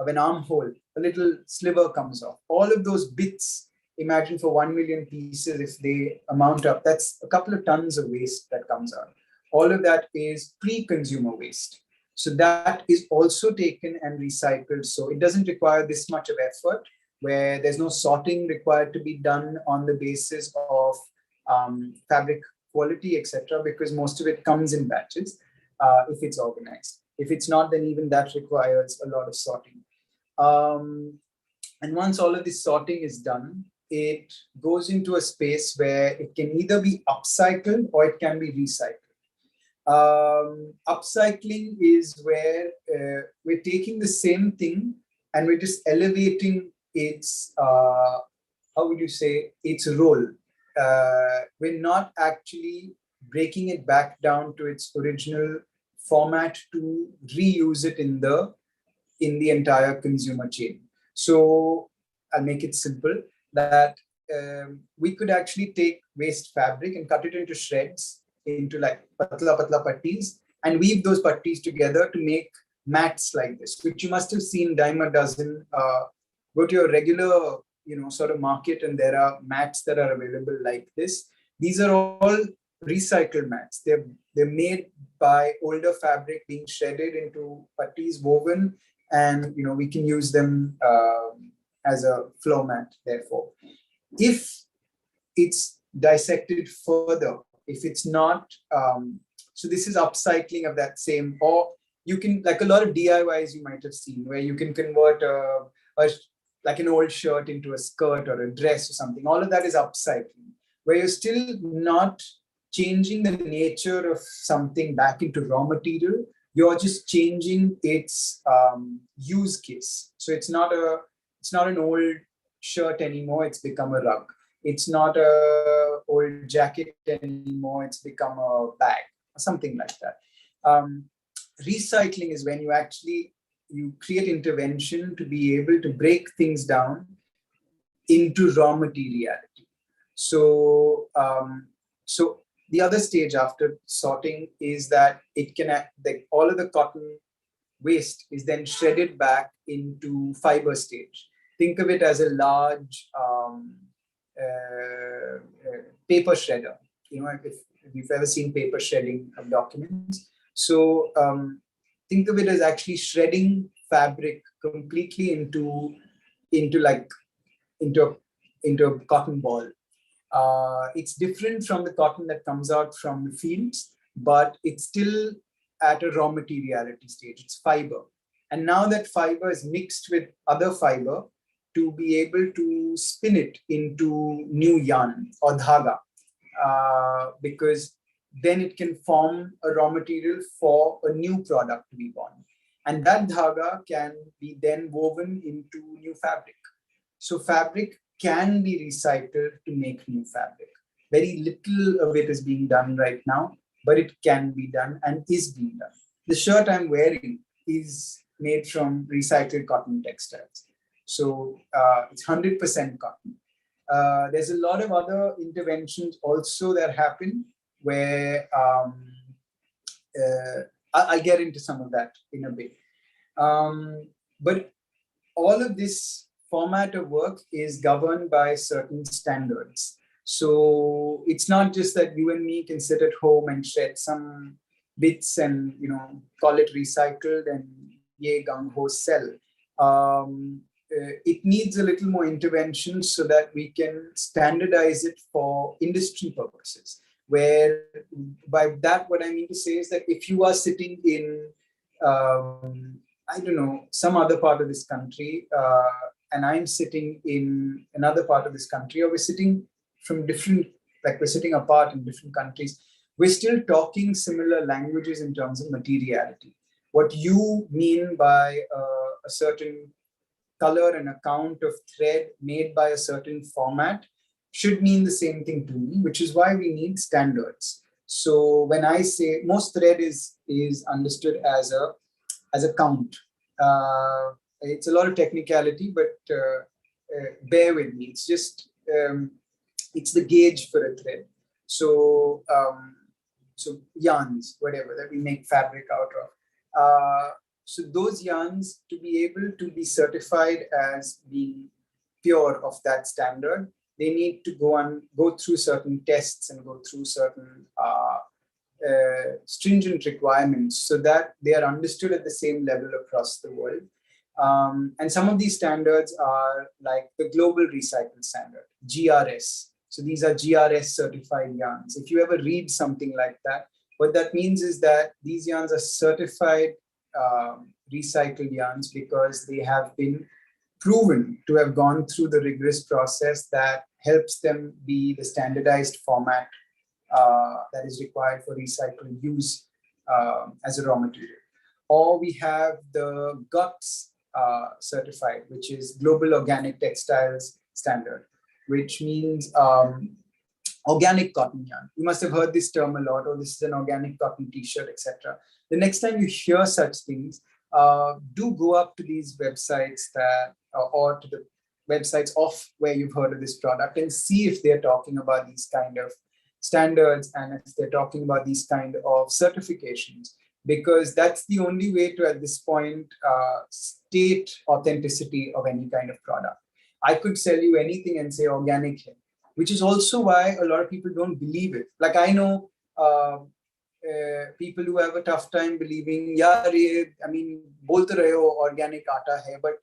an armhole, a little sliver comes off. All of those bits, imagine for 1 million pieces, if they amount up, that's a couple of tons of waste that comes out. All of that is pre-consumer waste. So that is also taken and recycled. So it doesn't require this much of effort, where there's no sorting required to be done on the basis of fabric quality, etc., because most of it comes in batches if it's organized. If it's not, then even that requires a lot of sorting. And once all of this sorting is done, it goes into a space where it can either be upcycled or it can be recycled. Upcycling is where we're taking the same thing and we're just elevating its, how would you say, its role. We're not actually breaking it back down to its original format to reuse it in the entire consumer chain. So I'll make it simple, that we could actually take waste fabric and cut it into shreds, into like patla pattis, and weave those pattis together to make mats like this, which you must have seen dime a dozen. Go to your regular, sort of market, and there are mats that are available like this. These are all recycled mats. They're made by older fabric being shredded into pattis, woven, and we can use them as a floor mat. Therefore, if it's dissected further, if it's not, so this is upcycling of that same, or you can, like a lot of DIYs you might have seen, where you can convert like an old shirt into a skirt or a dress or something. All of that is upcycling, where you're still not changing the nature of something back into raw material. You're just changing its use case. So it's not an old shirt anymore. It's become a rug. It's not a old jacket anymore. It's become a bag or something like that. Recycling is when you create intervention to be able to break things down into raw materiality. So, so the other stage after sorting is that it can, all of the cotton waste is then shredded back into fiber stage. Think of it as a large paper shredder. If you've ever seen paper shredding of documents. So think of it as actually shredding fabric completely into a cotton ball. It's different from the cotton that comes out from the fields, but it's still at a raw materiality stage. It's fiber. And now that fiber is mixed with other fiber to be able to spin it into new yarn or dhaga, because then it can form a raw material for a new product to be born. And that dhaga can be then woven into new fabric. So fabric can be recycled to make new fabric. Very little of it is being done right now, but it can be done and is being done. The shirt I'm wearing is made from recycled cotton textiles. So it's 100% cotton. There's a lot of other interventions also that happen where I'll get into some of that in a bit. But all of this format of work is governed by certain standards. So it's not just that you and me can sit at home and shred some bits and call it recycled and yay gung ho sell. It needs a little more intervention so that we can standardize it for industry purposes. Where by that, what I mean to say is that if you are sitting in, I don't know, some other part of this country, and I'm sitting in another part of this country, or we're sitting from different, like we're sitting apart in different countries, we're still talking similar languages in terms of materiality. What you mean by a certain color and a count of thread made by a certain format should mean the same thing to me, which is why we need standards. So when I say most thread is understood as a count. It's a lot of technicality, but bear with me. It's just it's the gauge for a thread. So so yarns, whatever that we make fabric out of. So those yarns, to be able to be certified as being pure of that standard, they need to go through certain tests and go through certain stringent requirements so that they are understood at the same level across the world. And some of these standards are like the Global Recycle Standard, GRS. So these are GRS certified yarns. If you ever read something like that, what that means is that these yarns are certified recycled yarns because they have been proven to have gone through the rigorous process that helps them be the standardized format that is required for recycled use as a raw material. Or we have the GOTS certified, which is Global Organic Textiles Standard, which means organic cotton yarn. You must have heard this term a lot, or this is an organic cotton t-shirt, etc. The next time you hear such things, do go up to these websites or to the websites of where you've heard of this product and see if they're talking about these kind of standards and if they're talking about these kind of certifications, because that's the only way to, at this point, state authenticity of any kind of product. I could sell you anything and say organic here, which is also why a lot of people don't believe it. Like I know people who have a tough time believing, yeah, I mean, bolte rahe ho organic aata hai, but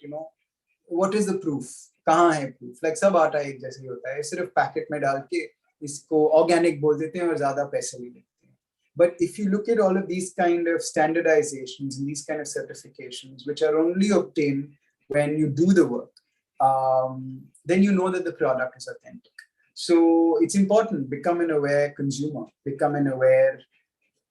what is the proof? Kahan hai proof? Like sab aata ek jaisa hi hota hai, sirf packet mein dal ke isko organic bol dete hain aur zyada paise bhi dete hain. But if you look at all of these kind of standardizations and these kind of certifications, which are only obtained when you do the work, then you know that the product is authentic. So it's important, become an aware consumer, become an aware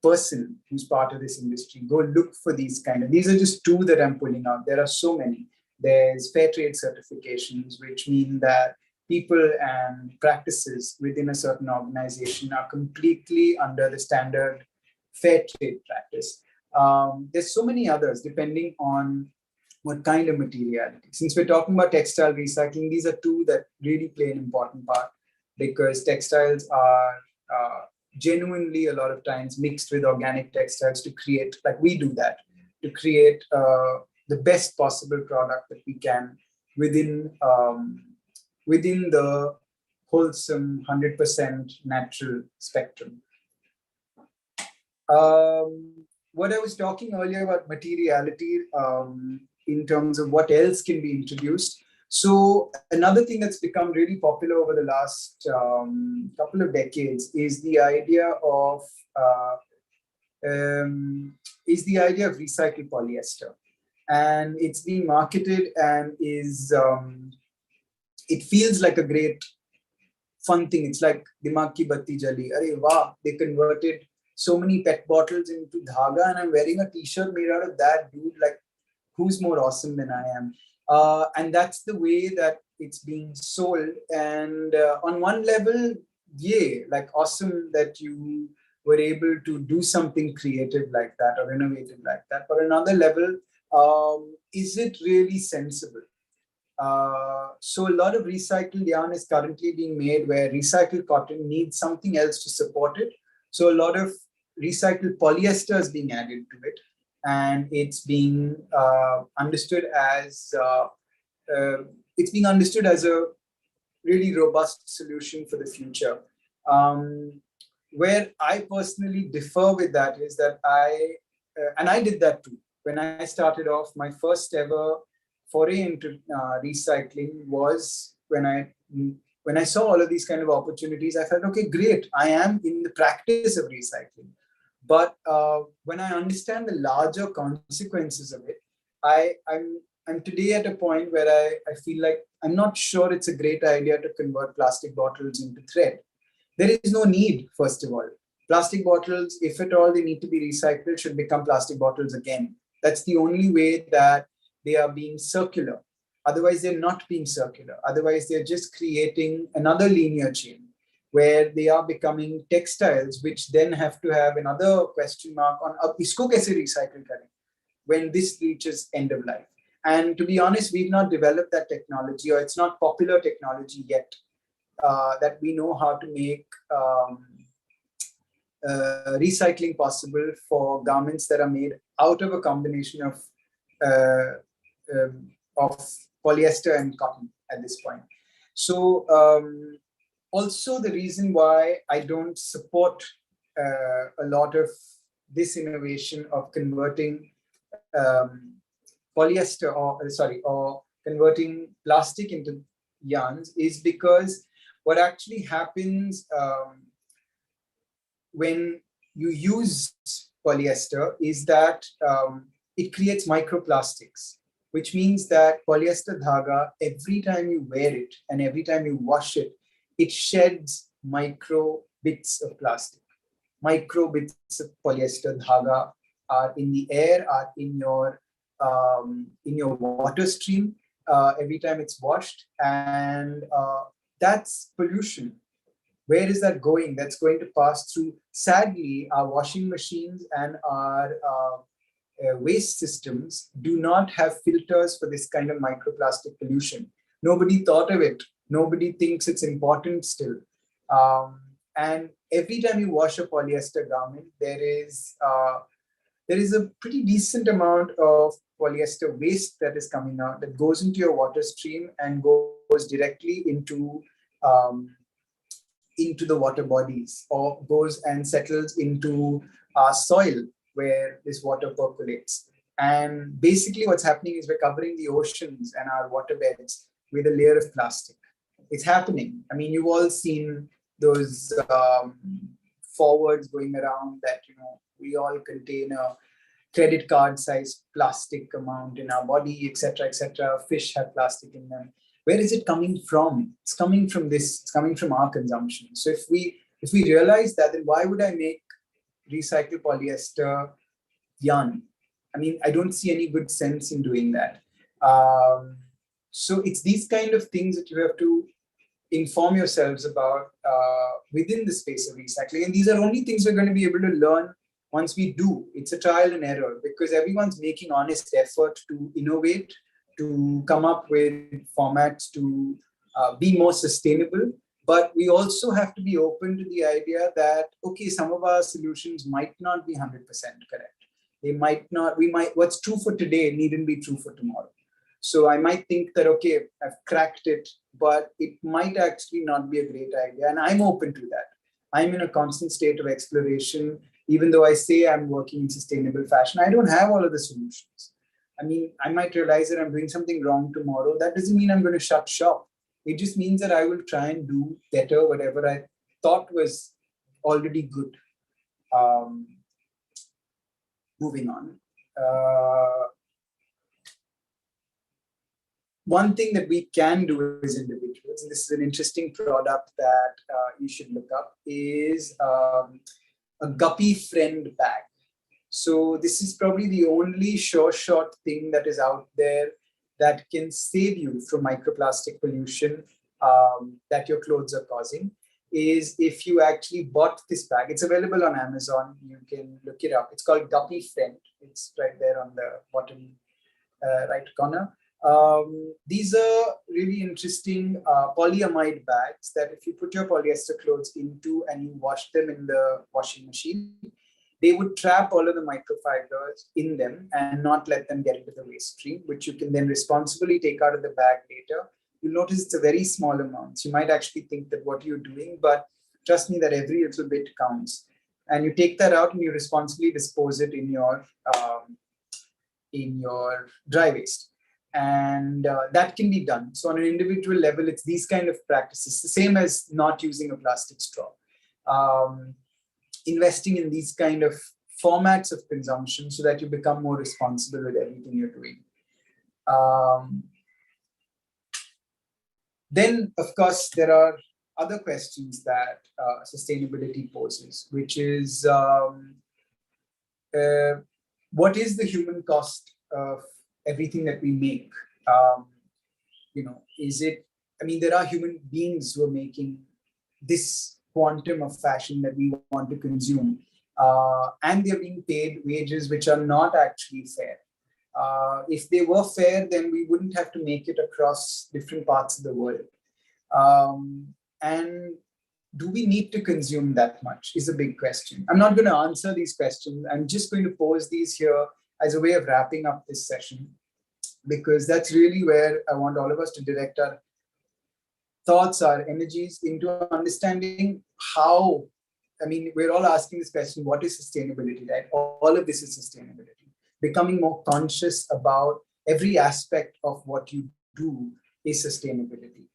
person who's part of this industry. Go look for these these are just two that I'm pulling out. There are so many. There's fair trade certifications, which mean that people and practices within a certain organization are completely under the standard fair trade practice. There's so many others depending on what kind of materiality. Since we're talking about textile recycling, these are two that really play an important part, because textiles are genuinely a lot of times mixed with organic textiles to create, like we do that. to create the best possible product that we can within within the wholesome 100% natural spectrum. What I was talking earlier about materiality in terms of what else can be introduced. So another thing that's become really popular over the last couple of decades is the idea of recycled polyester, and it's being marketed and is it feels like a great fun thing. It's like dimag ki batti jali. Arey wow, they converted so many PET bottles into dhaga, and I'm wearing a t-shirt made out of that, dude. Like, who's more awesome than I am? And that's the way that it's being sold. And on one level, yeah, like awesome that you were able to do something creative like that or innovative like that. But another level, is it really sensible? So a lot of recycled yarn is currently being made where recycled cotton needs something else to support it. So a lot of recycled polyester is being added to it, and it's being understood as a really robust solution for the future. Where I personally differ with that is that I did that too. When I started off, my first ever foray into recycling was when I saw all of these kind of opportunities. I felt, okay, great, I am in the practice of recycling. But when I understand the larger consequences of it, I'm today at a point where I feel like I'm not sure it's a great idea to convert plastic bottles into thread. There is no need, first of all. Plastic bottles, if at all they need to be recycled, should become plastic bottles again. That's the only way that they are being circular. Otherwise, they're not being circular. Otherwise, they're just creating another linear chain where they are becoming textiles, which then have to have another question mark on isko kaise recycle kare when this reaches end of life. And to be honest, we've not developed that technology, or it's not popular technology yet, that we know how to make recycling possible for garments that are made out of a combination of polyester and cotton at this point. So also the reason why I don't support a lot of this innovation of converting polyester or converting plastic into yarns is because what actually happens when you use polyester is that it creates microplastics, which means that polyester dhaga, every time you wear it and every time you wash it, it sheds micro bits of plastic. Micro bits of polyester dhaga are in the air, are in your water stream every time it's washed, and that's pollution. Where is that going? That's going to pass through, sadly, our washing machines and our waste systems do not have filters for this kind of microplastic pollution. Nobody thought of it. Nobody thinks it's important still. And every time you wash a polyester garment, there is a pretty decent amount of polyester waste that is coming out that goes into your water stream and goes directly into the water bodies, or goes and settles into our soil where this water percolates. And basically what's happening is we're covering the oceans and our waterbeds with a layer of plastic. It's happening. I mean, you've all seen those forwards going around that, we all contain a credit card size plastic amount in our body, etc., etc. Fish have plastic in them. Where is it coming from? It's coming from this. It's coming from our consumption. So if we realize that, then why would I make recycled polyester yarn? I mean, I don't see any good sense in doing that. So it's these kind of things that you have to inform yourselves about within the space of recycling. And these are only things we're going to be able to learn once we do. It's a trial and error, because everyone's making honest effort to innovate, to come up with formats to be more sustainable. But we also have to be open to the idea that, okay, some of our solutions might not be 100% correct. They might not, what's true for today needn't be true for tomorrow. So I might think that, okay, I've cracked it, but it might actually not be a great idea. And I'm open to that. I'm in a constant state of exploration. Even though I say I'm working in sustainable fashion, I don't have all of the solutions. I mean, I might realize that I'm doing something wrong tomorrow. That doesn't mean I'm going to shut shop. It just means that I will try and do better whatever I thought was already good. Moving on. One thing that we can do as individuals, and this is an interesting product that you should look up, is a guppy friend bag. So this is probably the only short thing that is out there that can save you from microplastic pollution that your clothes are causing, is if you actually bought this bag. It's available on Amazon. You can look it up. It's called Guppy Friend. It's right there on the bottom right corner. These are really interesting polyamide bags that if you put your polyester clothes into and you wash them in the washing machine, they would trap all of the microfibers in them and not let them get into the waste stream, which you can then responsibly take out of the bag later. You'll notice it's a very small amount. You might actually think that what you're doing, but trust me that every little bit counts. And you take that out and you responsibly dispose it in your dry waste. And that can be done. So on an individual level, it's these kind of practices, the same as not using a plastic straw. Investing in these kind of formats of consumption so that you become more responsible with everything you're doing. Then, of course, there are other questions that sustainability poses, which is what is the human cost of everything that we make? Is it, I mean, there are human beings who are making this quantum of fashion that we want to consume, and they're being paid wages which are not actually fair. If they were fair, then we wouldn't have to make it across different parts of the world. And do we need to consume that much is a big question. I'm not going to answer these questions. I'm just going to pose these here as a way of wrapping up this session, because that's really where I want all of us to direct our thoughts, our energies into understanding how, I mean, we're all asking this question, what is sustainability, right? All of this is sustainability. Becoming more conscious about every aspect of what you do is sustainability.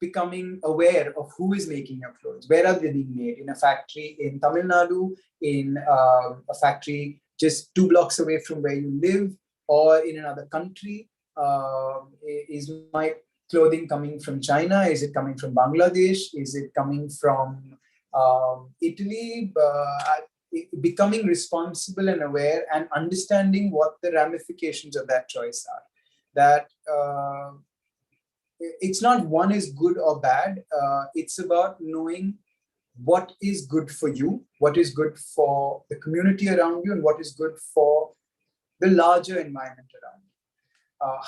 Becoming aware of who is making your clothes. Where are they being made? In a factory in Tamil Nadu, in a factory just 2 blocks away from where you live, or in another country? Is my clothing coming from China? Is it coming from Bangladesh? Is it coming from Italy? Becoming responsible and aware and understanding what the ramifications of that choice are. That it's not one is good or bad. It's about knowing what is good for you, what is good for the community around you, and what is good for the larger environment around you.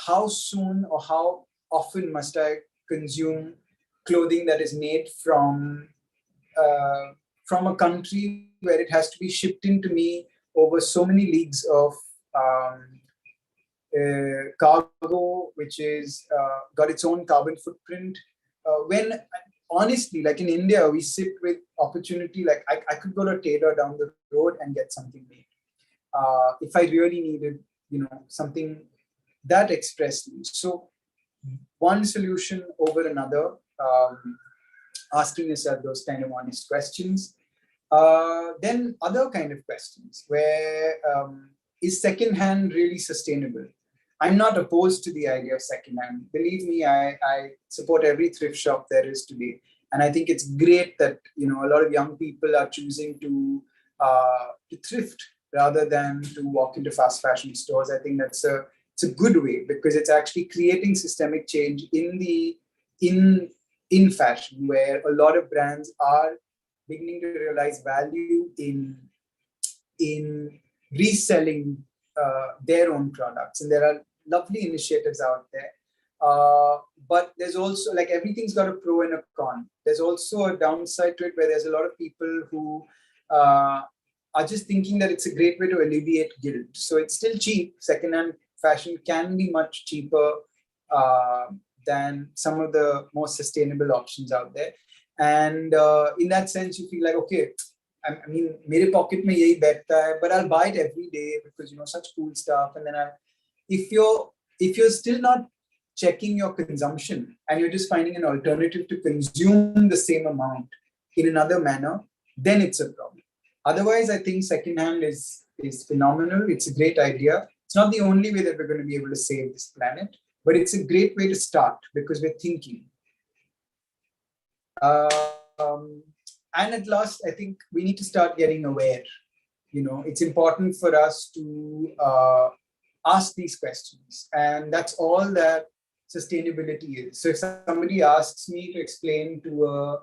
How soon or how often must I consume clothing that is made from a country where it has to be shipped into me over so many leagues of cargo, which is got its own carbon footprint? When honestly, like in India, we sit with opportunity. Like I could go to a tailor down the road and get something made. If I really needed, something that expressly. So one solution over another, asking yourself those kind of honest questions. Then other kind of questions where is secondhand really sustainable? I'm not opposed to the idea of secondhand. Believe me, I support every thrift shop there is today. And I think it's great that, a lot of young people are choosing to thrift rather than to walk into fast fashion stores. I think it's a good way, because it's actually creating systemic change in fashion, where a lot of brands are beginning to realize value in reselling their own products. And there are lovely initiatives out there. But there's also, like, everything's got a pro and a con. There's also a downside to it, where there's a lot of people who are just thinking that it's a great way to alleviate guilt. So it's still cheap. Secondhand fashion can be much cheaper than some of the more sustainable options out there. And in that sense, you feel like, okay, I mean, mere pocket mein yahi baithta hai, but I'll buy it every day because, you know, such cool stuff. And then if you're still not checking your consumption and you're just finding an alternative to consume the same amount in another manner, then it's a problem. Otherwise, I think secondhand is phenomenal. It's a great idea. It's not the only way that we're going to be able to save this planet, but it's a great way to start because we're thinking. And at last, I think we need to start getting aware. You know, it's important for us to ask these questions, and that's all that sustainability is. So if somebody asks me to explain to a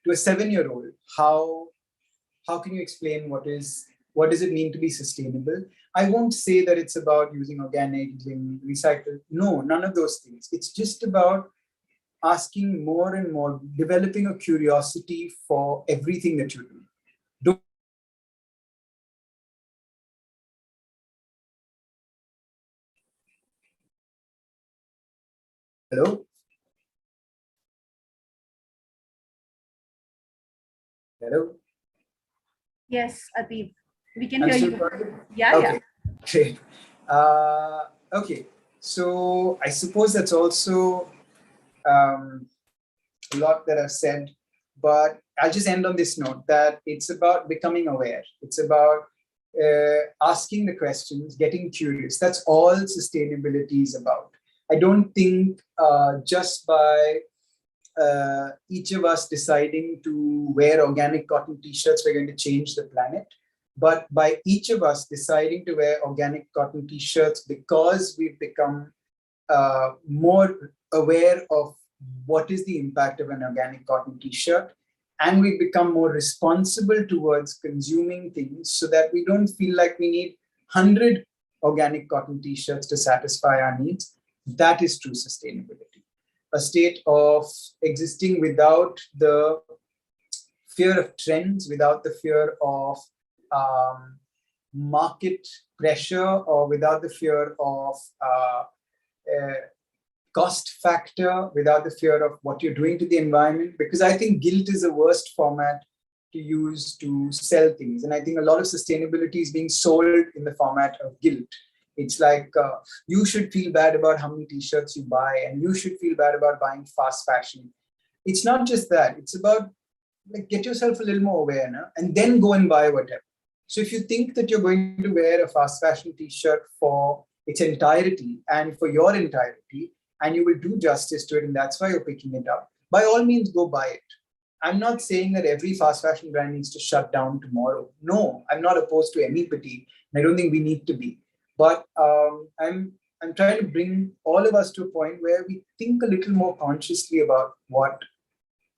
7-year-old how can you explain what does it mean to be sustainable, I won't say that it's about using organic, using recycled. No, none of those things. It's just about asking more and more, developing a curiosity for everything that you do. Hello? Hello?
Yes, Ateev. We can hear you. Yeah,
okay. Great. Okay. So I suppose that's also a lot that I've said, but I'll just end on this note that it's about becoming aware. It's about asking the questions, getting curious. That's all sustainability is about. I don't think just by each of us deciding to wear organic cotton t-shirts, we're going to change the planet. But by each of us deciding to wear organic cotton t-shirts because we've become more aware of what is the impact of an organic cotton t-shirt, and we've become more responsible towards consuming things so that we don't feel like we need 100 organic cotton t-shirts to satisfy our needs. That is true sustainability. A state of existing without the fear of trends, without the fear of market pressure, or without the fear of cost factor, without the fear of what you're doing to the environment. Because I think guilt is the worst format to use to sell things. And I think a lot of sustainability is being sold in the format of guilt. It's like you should feel bad about how many t-shirts you buy, and you should feel bad about buying fast fashion. It's not just that. It's about, like, get yourself a little more aware now, and then go and buy whatever. So if you think that you're going to wear a fast fashion t-shirt for its entirety and for your entirety, and you will do justice to it, and that's why you're picking it up, by all means, go buy it. I'm not saying that every fast fashion brand needs to shut down tomorrow. No, I'm not opposed to anybody. I don't think we need to be. But I'm trying to bring all of us to a point where we think a little more consciously about what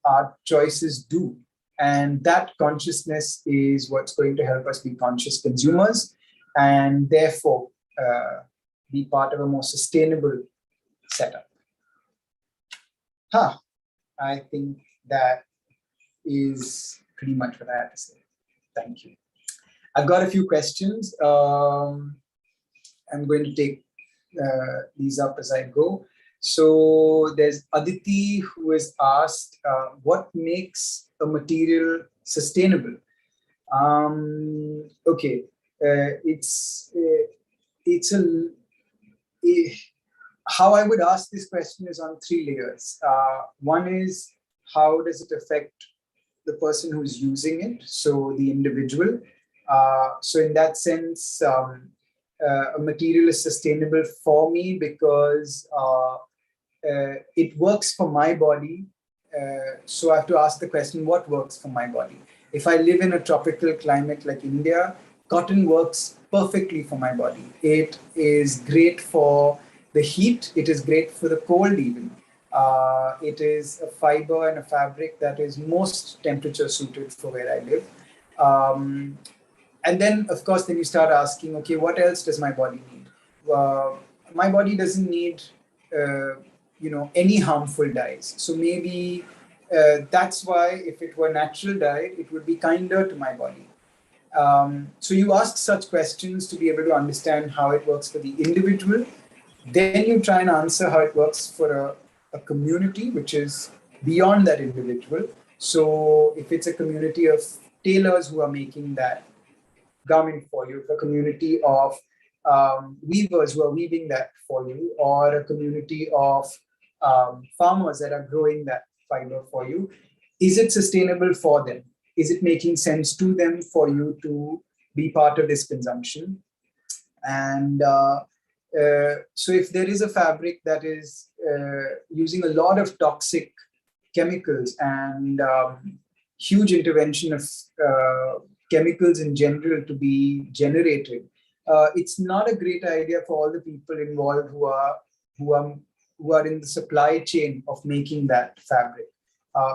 our choices do. And that consciousness is what's going to help us be conscious consumers, and therefore be part of a more sustainable setup. I think that is pretty much what I have to say. Thank you. I've got a few questions. I'm going to take these up as I go. So there's Aditi who has asked, what makes a material sustainable? Okay, how I would ask this question is on 3 layers. One is, how does it affect the person who's using it? So the individual. So in that sense, a material is sustainable for me because it works for my body. So I have to ask the question, what works for my body? If I live in a tropical climate like India, cotton works perfectly for my body. It is great for the heat. It is great for the cold even. It is a fiber and a fabric that is most temperature suited for where I live. And then, of course, then you start asking, okay, what else does my body need? My body doesn't need, any harmful dyes. So maybe that's why if it were natural dye, it would be kinder to my body. So you ask such questions to be able to understand how it works for the individual. Then you try and answer how it works for a community, which is beyond that individual. So if it's a community of tailors who are making that garment for you, a community of weavers who are weaving that for you, or a community of farmers that are growing that fiber for you, is it sustainable for them? Is it making sense to them for you to be part of this consumption? And so if there is a fabric that is using a lot of toxic chemicals and huge intervention of chemicals in general to be generated, it's not a great idea for all the people involved who are in the supply chain of making that fabric,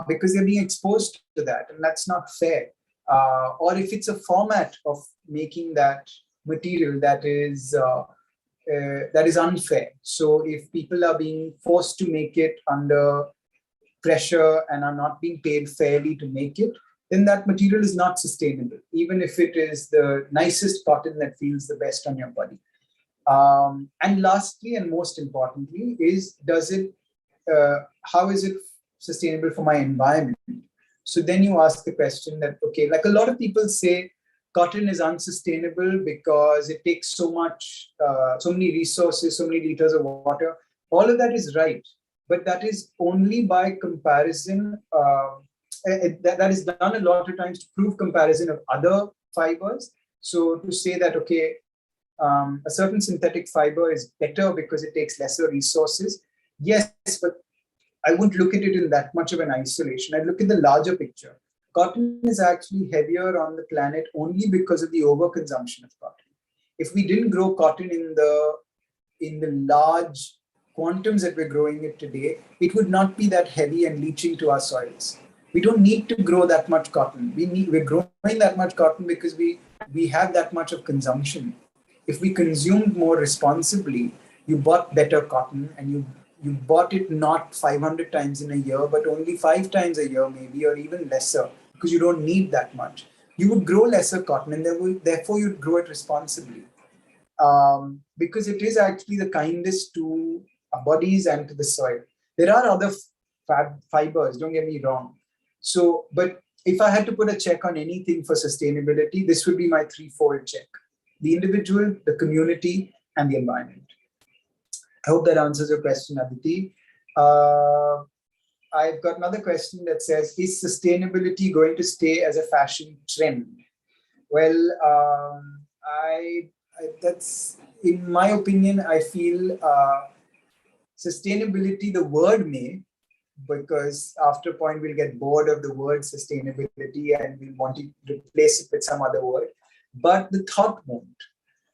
because they're being exposed to that, and that's not fair. Or if it's a format of making that material that is unfair. So if people are being forced to make it under pressure and are not being paid fairly to make it, then that material is not sustainable, even if it is the nicest cotton that feels the best on your body. And lastly, and most importantly, is how is it sustainable for my environment? So then you ask the question that, okay, like a lot of people say, cotton is unsustainable because it takes so many resources, so many liters of water. All of that is right, but that is only by comparison. That is done a lot of times to prove comparison of other fibers. So to say that, okay, a certain synthetic fiber is better because it takes lesser resources. Yes, but I wouldn't look at it in that much of an isolation. I'd look at the larger picture. Cotton is actually heavier on the planet only because of the overconsumption of cotton. If we didn't grow cotton in the large quantums that we're growing it today, it would not be that heavy and leaching to our soils. We don't need to grow that much cotton. We're growing that much cotton because we have that much of consumption. If we consumed more responsibly, you bought better cotton and you bought it not 500 times in a year, but only 5 times a year maybe, or even lesser, because you don't need that much. You would grow lesser cotton and therefore you'd grow it responsibly. Because it is actually the kindest to our bodies and to the soil. There are other fibers, don't get me wrong. So, but if I had to put a check on anything for sustainability, this would be my threefold check: the individual, the community, and the environment. I hope that answers your question, Aditi. I've got another question that says, is sustainability going to stay as a fashion trend? Well, that's, in my opinion, I feel sustainability, the word may, because after a point we'll get bored of the word sustainability and we'll want to replace it with some other word, but the thought won't.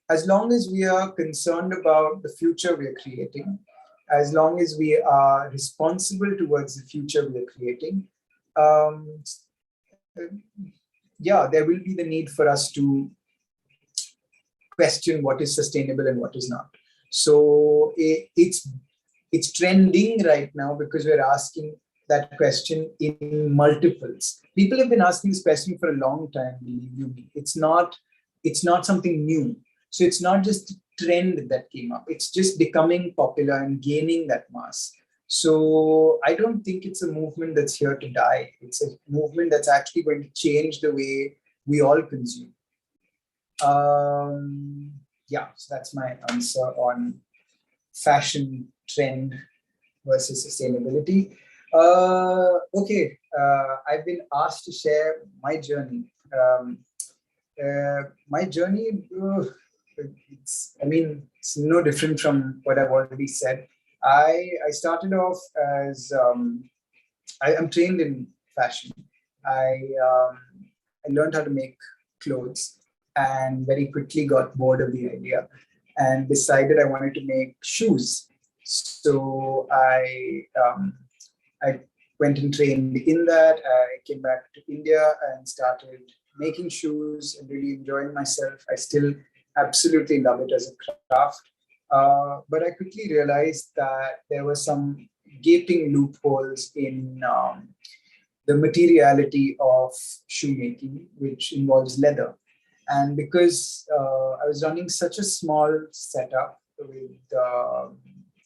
As long as we are concerned about the future we're creating, as long as we are responsible towards the future we're creating, yeah, there will be the need for us to question what is sustainable and what is not. So it's trending right now because we're asking that question in multiples. People have been asking this question for a long time, believe you me. It's not something new. So it's not just a trend that came up. It's just becoming popular and gaining that mass. So I don't think it's a movement that's here to die. It's a movement that's actually going to change the way we all consume. Yeah, so that's my answer on fashion trend versus sustainability. Okay, I've been asked to share my journey. My journey, it's no different from what I've already said. I started off as, I'm trained in fashion. I learned how to make clothes and very quickly got bored of the idea and decided I wanted to make shoes. So I went and trained in that. I came back to India and started making shoes and really enjoying myself. I still absolutely love it as a craft. But I quickly realized that there were some gaping loopholes in the materiality of shoemaking, which involves leather. And because I was running such a small setup with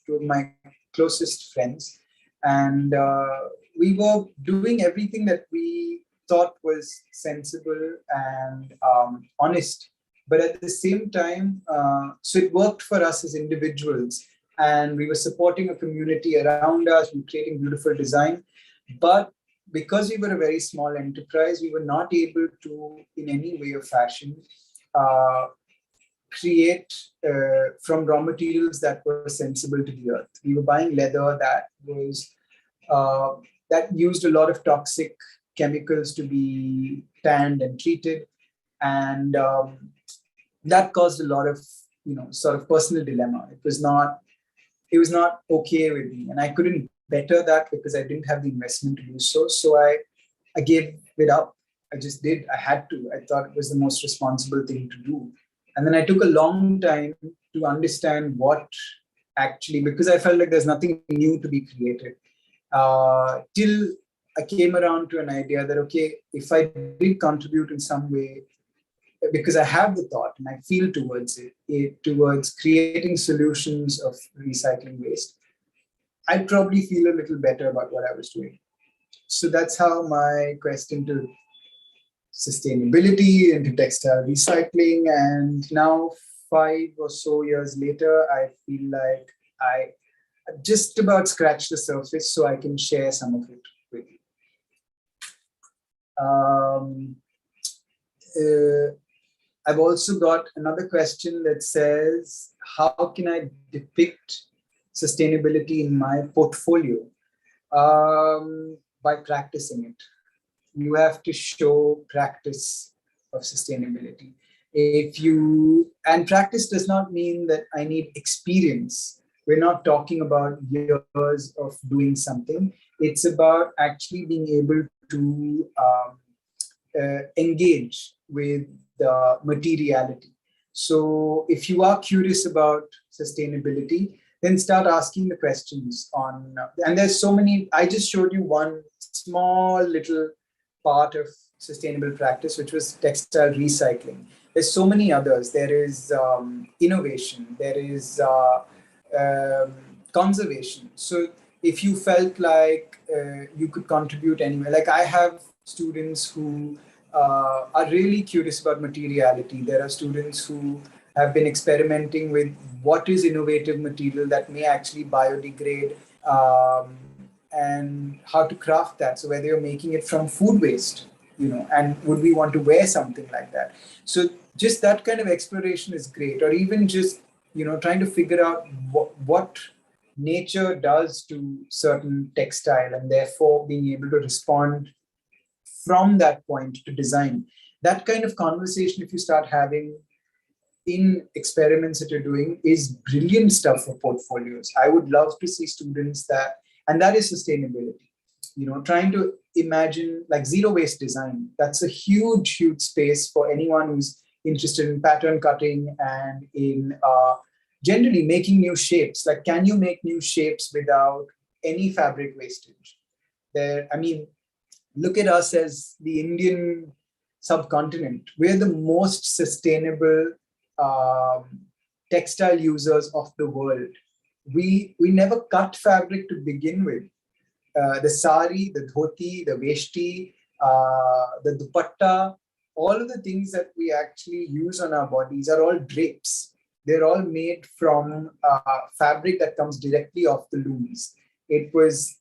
two of my closest friends, and we were doing everything that we thought was sensible and honest. But at the same time, so it worked for us as individuals, and we were supporting a community around us, we were creating beautiful design. But because we were a very small enterprise, we were not able to, in any way or fashion, create from raw materials that were sensible to the earth. We were buying leather that was that used a lot of toxic chemicals to be tanned and treated, and that caused a lot of sort of personal dilemma. It was not okay with me, and I couldn't better that because I didn't have the investment to do so. So I gave it up. I just did. I had to. I thought it was the most responsible thing to do. And then I took a long time to understand what actually, because I felt like there's nothing new to be created. Till I came around to an idea that, okay, if I did contribute in some way, because I have the thought and I feel towards it towards creating solutions of recycling waste, I'd probably feel a little better about what I was doing. So that's how my quest into sustainability, into textile recycling, and now 5 or so years later, I feel like I just about scratched the surface, so I can share some of it with you. I've also got another question that says, how can I depict sustainability in my portfolio? By practicing it. You have to show practice of sustainability. And practice does not mean that I need experience. We're not talking about years of doing something. It's about actually being able to engage with the materiality. So if you are curious about sustainability, then start asking the questions on, and there's so many. I just showed you one small little part of sustainable practice, which was textile recycling. There's so many others. There is innovation, there is conservation. So if you felt like you could contribute anywhere, like I have students who are really curious about materiality. There are students who have been experimenting with what is innovative material that may actually biodegrade, and how to craft that. So whether you're making it from food waste, and would we want to wear something like that? So just that kind of exploration is great. Or even just, trying to figure out what nature does to certain textile, and therefore being able to respond from that point to design. That kind of conversation, if you start having in experiments that you're doing, is brilliant stuff for portfolios. I would love to see students and that is sustainability. Trying to imagine like zero waste design. That's a huge, huge space for anyone who's interested in pattern cutting and in generally making new shapes. Like, can you make new shapes without any fabric wastage? Look at us as the Indian subcontinent. We're the most sustainable textile users of the world. We never cut fabric to begin with. The sari, the dhoti, the veshti, the dupatta, all of the things that we actually use on our bodies are all drapes. They're all made from fabric that comes directly off the looms. It was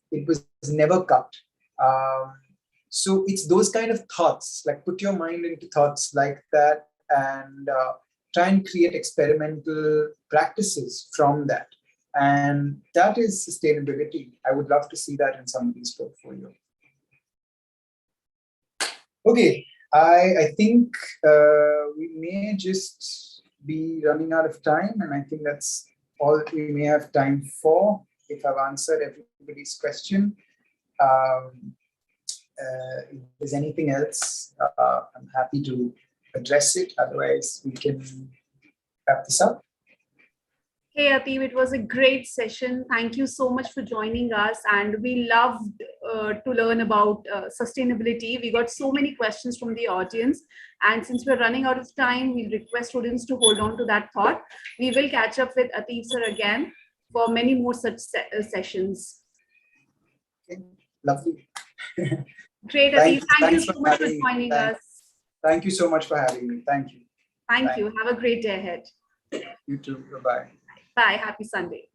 never cut. So it's those kind of thoughts, like put your mind into thoughts like that, and try and create experimental practices from that. And that is sustainability. I would love to see that in somebody's portfolio. Okay, I think we may just be running out of time, and I think that's all that we may have time for, if I've answered everybody's question. If there's anything else, I'm happy to address it. Otherwise, we can wrap this up.
Hey Ateev, it was a great session. Thank you so much for joining us, and we loved to learn about sustainability. We got so many questions from the audience, and since we're running out of time, we'll request students to hold on to that thought. We will catch up with Ateev sir again for many more such sessions.
Okay. Lovely.
Great, Ateev. Thank you so much for joining us.
Thank you so much for having me. Thank you.
Thank you. Have a great day ahead.
You too. Bye-bye.
Bye. Happy Sunday.